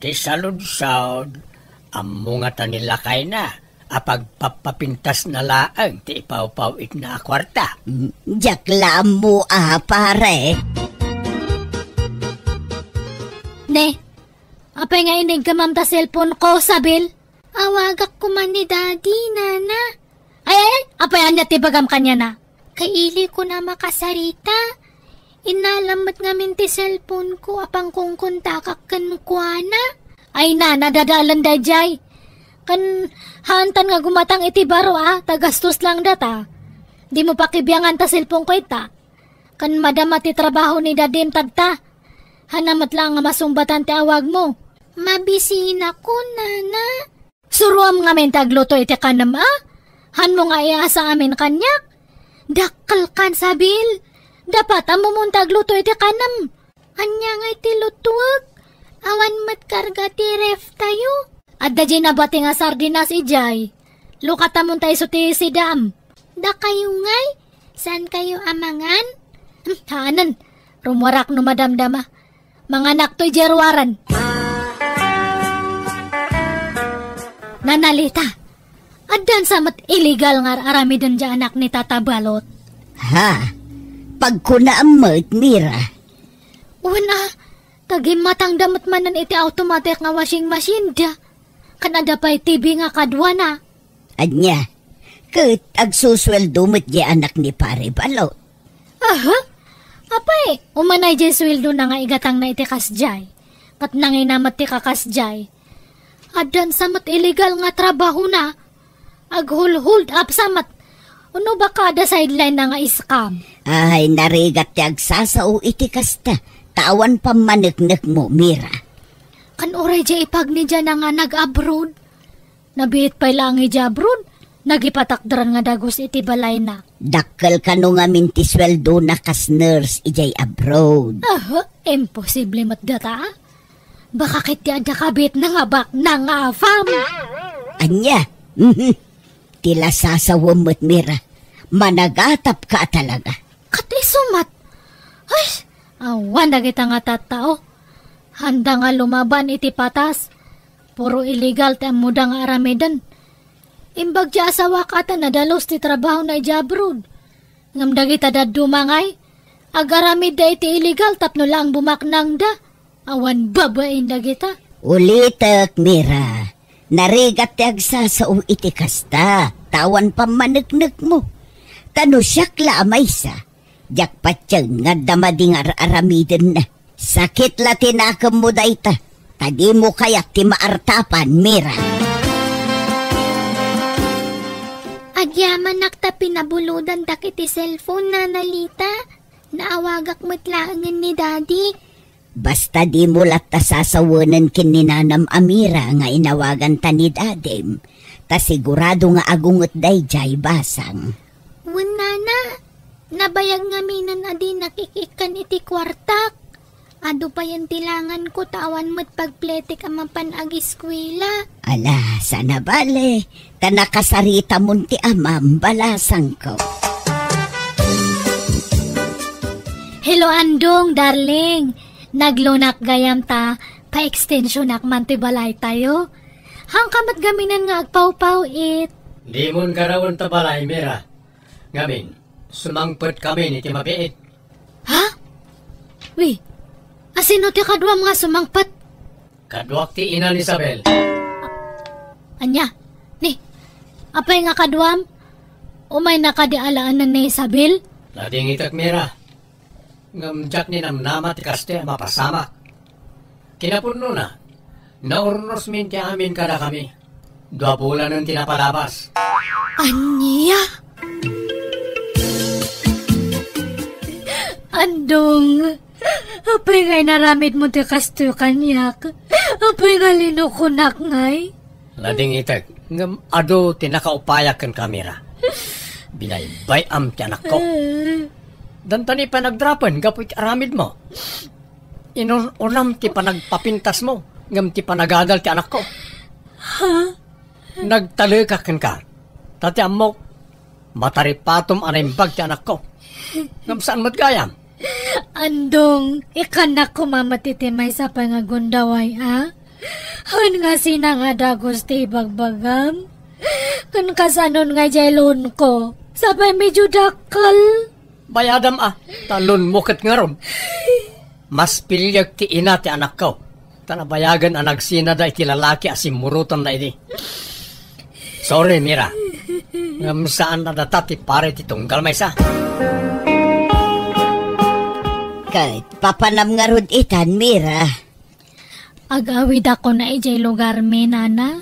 Ti salud-saud. Amo nga tanilakay na, apagpapapintas na laang ti ipaw-pawit na kwarta. Jakla mo pare. Ne, apay nga inig ka mam ta cellphone ko, Sabil? Awagak ko man ni Daddy, Nana. Ay, apay anya tibagam kanya na. Kaili ko na makasarita. Inalamat ngamin ti cellphone ko, apang kung kontakak kanukwana. Ay na, nadadalan da jay. Kan hantan nga gumatang iti baro tagastos lang data. Di mo pakibiyangan ta cellphone ko ita. Kan madama ti trabaho ni dadim tagta. Hanamat lang nga masumbatan ti awag mo. Mabisina ko, Nana. Suruam nga men tagluto iti kanam Han mo nga iasa amin kanyak. Dakkel kan, Sabil. Dapat amo mong tagluto iti kanam. Anya nga iti lutuag. Awan mat karga ti ref tayo. At da na bati nga sardinas ijay. Lukatamon tayo so ti sidam. Da kayo ngay? Saan kayo amangan? Hanan, rumwarak no madamdama. Mga anak to'y jerwaran. Nanalita, adan sa mat illegal nga aramidon dyan anak ni Tata Balot. Ha? Pagkunaamot, Mira. Una, tagim matang damot manan iti automatic nga washing machine da. Kanada pa'y TV nga kadwa na. Anya, kat agsusweldo mo't di anak ni Pare Balot. Aha? Apay, umanay di sweldo na nga igatang na iti kasjay. Kat nanginamat ti kakasjay. Adan samat illegal nga trabaho na. Ag-hold up samat. Ano ba kada sideline na nga iskam? Ay, narigat ti agsasao iti kasta. Tawan pamaneknek mo, Mira. Kan oray di ipag ni dyan nga nag-abroad. Nabihit pa'y lang abroad. Nagipatakdaran nga dagos iti balay na. Dakkel ka no nga minti sweldo na kas nurse ijay abroad. Imposible matdata. Baka kiti ada kabit na nga bak na nga fam. Anya, tila sasawam mo't, Mira. Managatap ka talaga. Kati sumat. Ay, awan na kita nga tatao. Handa nga lumaban iti patas. Puro illegal ti muda nga aramidan. Imbag di asawa kata nadalos ti trabaho na ijabrod. Ngam dagita da dumangay. Agaramid da iti illegal tapno lang bumaknang da. Awan babain dagita. Ulitek, Mira. Narigat ti agsasao iti kasta. Tawan pamaneknek mo. Tano siyakla amaysa. Diyak patyang nga damading aramiden na. Sakit la tinakam mo da ita. Tadi mo kaya ti maartapan, Mira. Agyaman nakta pinabuludan da kiti cellphone na nalita. Naawagak matlaangan ni Daddy. Basta di mo latta sasawanan kin ni Nanam Amira nga inawagan ta ni Dadem. Ta sigurado nga agungot day jay basang. Nana, nabayag nga minan adi nakikikan iti kwartak. Ado pa yan tilangan ko tawan mo't pagpletik ang mapanag-eskwela. Ala, sana bale. Ta nakasarita mon ti amam balasang ko. Hello Andong, darling. Naglunak gayam ta, pa-extension ak man ti balay tayo. Hangkamat gaminan nga agpaw-paw it. Di mon karawon ta balay, Mira. Ngamin, sumangpot kami ni ti mabiit. Ha? Wi, asino ti kadwa mga sumangpat? Kadwak ti ina ni Isabel. Anya, ni, apay nga kadwam? Umay nakadialaan na ni Isabel? Lading itak, Mira. Ngamjak ni namnama ti kaste mapasama. Kinapuno na. Naurnos min ti amin kada kami. 2 bulan ang tinapalabas. Anya? Andong, apay ngay naramid mo ti kasto kanyak. Apay nga linukunak ngay. Lading itag, ngam ado tinakaupayak kan kamera. Binaybay am ti anak ko. Dantani pa nagdrapan, gapoy ti aramid mo. Unam ti panagpapintas mo, ngam ti panagagal ti anak ko. Ha? Nagtalikakan ka. Tati amok, mataripatom anaimbag ti anak ko. Ngam saan matgayam? Andong, ikanak ko mamatitimay sa pangagundaway, ha? Han nga sina nga dagos ti bagbagam. Kan kasanon nga jailon ko, sabay medyo dakal. Bayadam talon mukit nga ron. Mas pilyag ti ina ti anak ko. Tanabayagan ang nagsina da iti lalaki asimurutan na iti. Sorry, Mira. Ngam saan na data ti pare ti tunggal may sa. Kahit papanam nga rod itan, Mira. Agawid ako na ijay lugar mi, nana.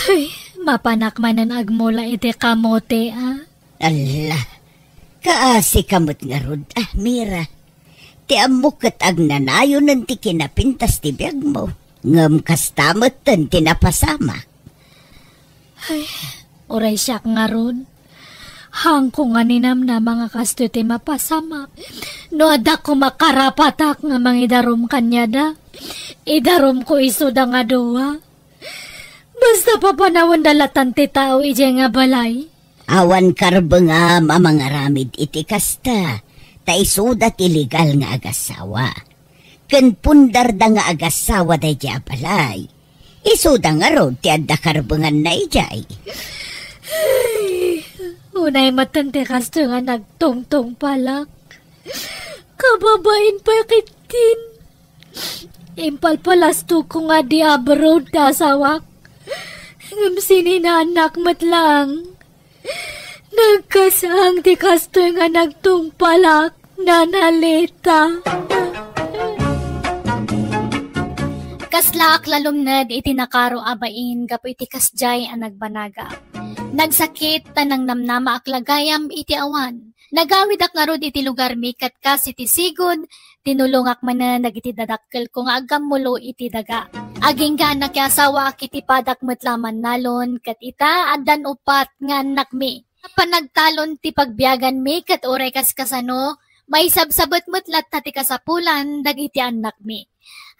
Ay, mapanakmanan agmula iti kamote, Allah, kaasi kamot nga rod, Mira. Ti amukat ag nanayo ng ti kinapintas ti biyag mo. Ngam kastamot tan tinapasama. Ay, oray siya nga ron. Hangko nga ninam na mga kasto ti mapasama. No ada ko makarapatak nga mangidarom kanya da. Idarom ko iso da nga doa. Basta papanawan dalatan ti tao ije nga balay. Awan karba nga mamangaramid iti kasta. Ta isudat illegal nga agasawa. Ken pundar da nga agasawa da ija balay. Isuda nga rod ti adda karbangan na ijay. Unay matante kasto nga nagtungtong palak. Kababain pa kitin. Impalpalasto ko nga di abroad da sawak. Ngam sininanak matlang. Nagkasang ti kasto nga nagtung palak na nalita. Kaslaak lalumnad iti nakaro abain gapo iti kasjay ang nagbanaga. Nagsakit tanang namnama aklagayam iti awan. Nagawid ak nga rod iti lugar mi kat kas iti sigod, tinulungak man na nagiti dadakkel ko nga agamulo iti daga. Aging ganak asawa ak iti padak metlaman nalon kat ita adan upat nga anak mi. Panagtalon ti pagbiagan mi kat oray kas kasano, may sabsabot metlat na ti kasapulan dagiti anak mi.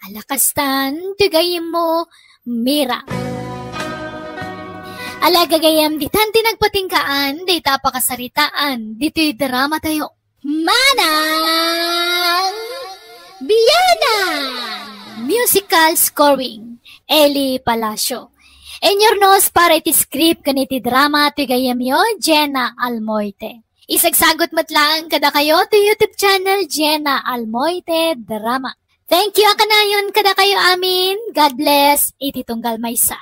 Alakastan, tigayim mo, Mira. Alagagayam, ditan tinagpatingkaan, di tapakasaritaan, dito'y drama tayo. Manang Biyanan! Musical scoring, Eli Palacio. Enyornos para iti script kaniti drama, tigayam yo, Jenna Almoite. Isagsagot matlaan kada kayo to YouTube channel, Jenna Almoite Drama. Thank you, akanayon kada kayo amin. God bless. Iti tunggal maysa.